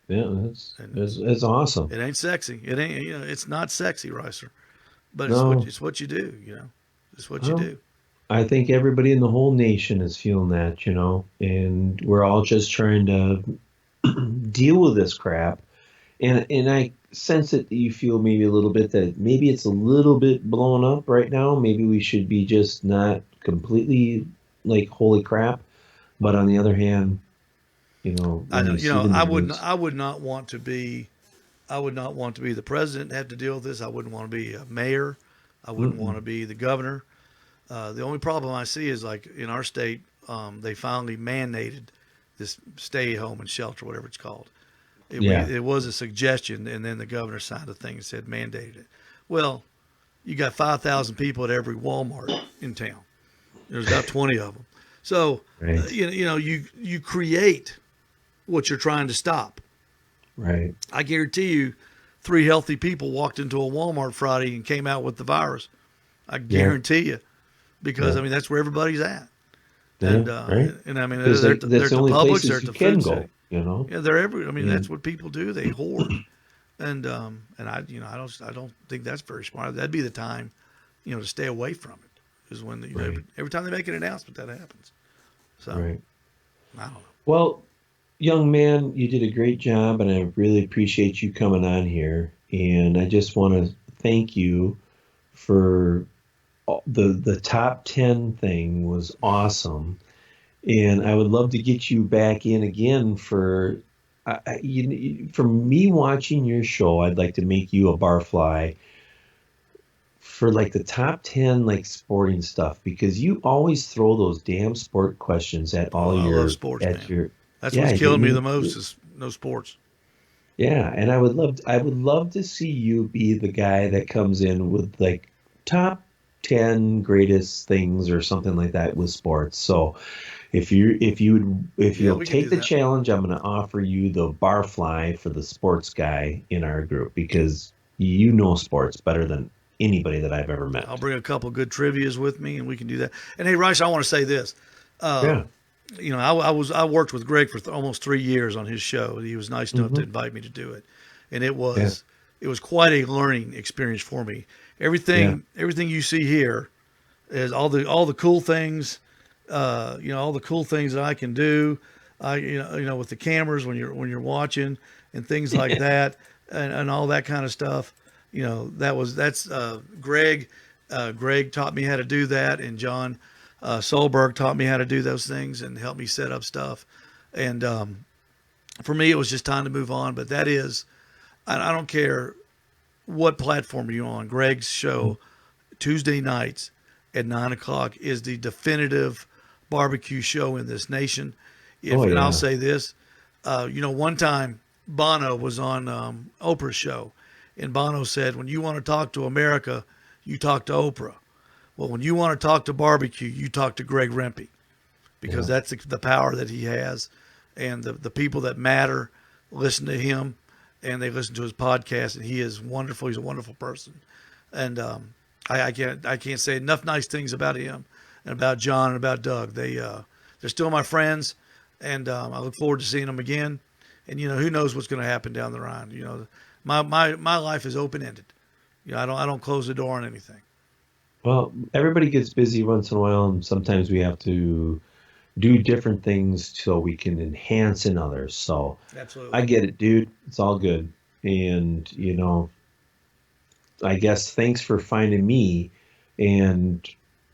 Yeah. That's and that's, that's awesome. it ain't sexy. It ain't it's not sexy, Ricer, but No. it's what you do. It's what you Well, do. I think everybody in the whole nation is feeling that, and we're all just trying to deal with this crap. And I sense that you feel maybe a little bit that maybe it's a little bit blown up right now. Maybe we should be just not completely like holy crap. But on the other hand, I when know. you see the news, I would not want to be. I would not want to be the president and have to deal with this. I wouldn't want to be a mayor. I wouldn't want mm-mm, to be the governor. The only problem I see is like in our state, they finally mandated this stay home and shelter, whatever it's called. yeah, It was a suggestion, and then the governor signed a thing that said mandated it. Well, you got 5,000 people at every Walmart in town. There's about 20 of them. So, right, you create what you're trying to stop. right, I guarantee you, 3 healthy people walked into a Walmart Friday and came out with the virus. I yeah, guarantee you, because yeah, I mean that's where everybody's at, yeah, right. and I mean Because they're that's at the the only Publix, they're places at you the can food city. go. Yeah, they're every. I mean that's And what people do. They hoard, and I don't think that's very smart. That'd be the time, to stay away from it. Is when right, every time they make an announcement that happens. So right. I don't know. Well, young man, you did a great job, and I really appreciate you coming on here. And I just want to thank you for the top 10 thing was awesome. And I would love to get you back in again for me watching your show. I'd like to make you a barfly for like the top 10 like sporting stuff because you always throw those damn sport questions at Oh, all I love your sports, at man. your That's yeah what's you, killing me the you most is no sports. yeah, and I would love to see you be the guy that comes in with like top 10 greatest things or something like that with sports. So if Yeah, you'll we can take do the that. challenge, I'm going to offer you the barfly for the sports guy in our group because you know sports better than anybody that I've ever I'll met. bring a couple good trivia's with me, and we can do that. And hey, Rice, I want to say this. Yeah. I worked with Greg for almost 3 years on his show. He was nice enough to Hmm. invite me to do it, and Yeah. it was quite a learning experience for me. Yeah. Everything you see here is all the cool things, all the cool things that I can do. With the cameras when you're watching and things like that, and all that kind of stuff. That's Greg. Greg taught me how to do that, and John Solberg taught me how to do those things and helped me set up stuff. And for me, it was just time to move on. But I don't care what platform you're on. Greg's show Tuesday nights at 9 o'clock is the definitive barbecue show in this nation. Oh And I'll yeah. say this, one time Bono was on Oprah's show, and Bono said, "When you want to talk to America, you talk to Oprah. Well, when you want to talk to barbecue, you talk to Greg Rempe, because Yeah. that's the power that he has, and the people that matter listen to him, and they listen to his podcast, and he is wonderful. He's a wonderful person, and I can't say enough nice things about him and about John and about Doug. They're They're still my friends, and I look forward to seeing them again. And who knows what's going to happen down the line. My life is open ended. I don't close the door on anything. Well, everybody gets busy once in a while, and sometimes we have to do different things so we can enhance in others. So Absolutely. I get it, dude. It's all good. And, I guess thanks for finding me and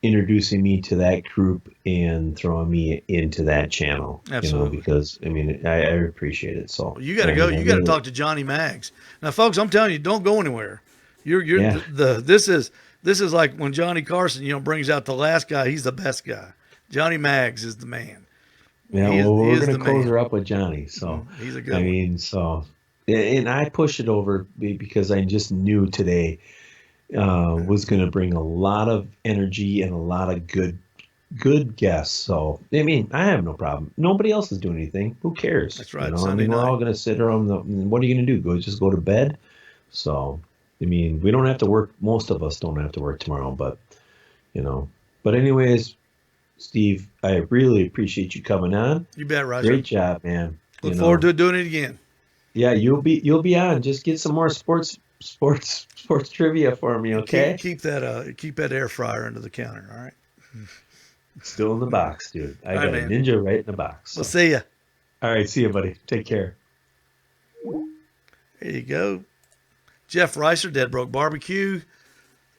introducing me to that group and throwing me into that channel. Absolutely. Because I appreciate it. So well, you got to go. You got to talk to Johnny Maggs. Now, folks, I'm telling you, don't go anywhere. Yeah. This is like when Johnny Carson, brings out the last guy. He's the best guy. Johnny Maggs is the man. Yeah, well, we're going to close her up with Johnny. So, he's a good one. And I pushed it over because I just knew today was going to bring a lot of energy and a lot of good guests. So, I have no problem. Nobody else is doing anything. Who cares? That's right. We're all going to sit around. What are you going to do? Just go to bed? So, we don't have to work. Most of us don't have to work tomorrow, but, But anyways, Steve, I really appreciate you coming on. You bet, Roger. Great job, man. Look forward to doing it again. Yeah, you'll be on. Just get some more sports trivia for me, okay? Keep that air fryer under the counter, all right? It's still in the box, dude. I got a Ninja right in the box. So. We'll see ya. All right, see you, buddy. Take care. There you go. Jeff Reiser, Dead Broke Barbecue,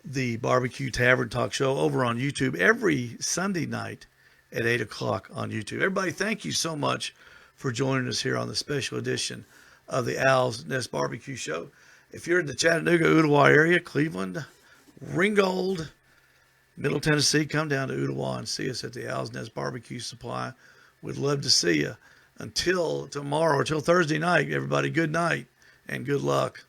the Bbq Tavern Talk Show over on YouTube every Sunday night at 8 o'clock on YouTube. Everybody, thank you so much for joining us here on the special edition of the Owl's Nest Barbecue Show. If you're in the Chattanooga, Ooltewah area, Cleveland, Ringgold, Middle Tennessee, come down to Ooltewah and see us at the Owl's Nest Barbecue Supply. We'd love to see you. Until tomorrow, until Thursday night, everybody, good night and good luck.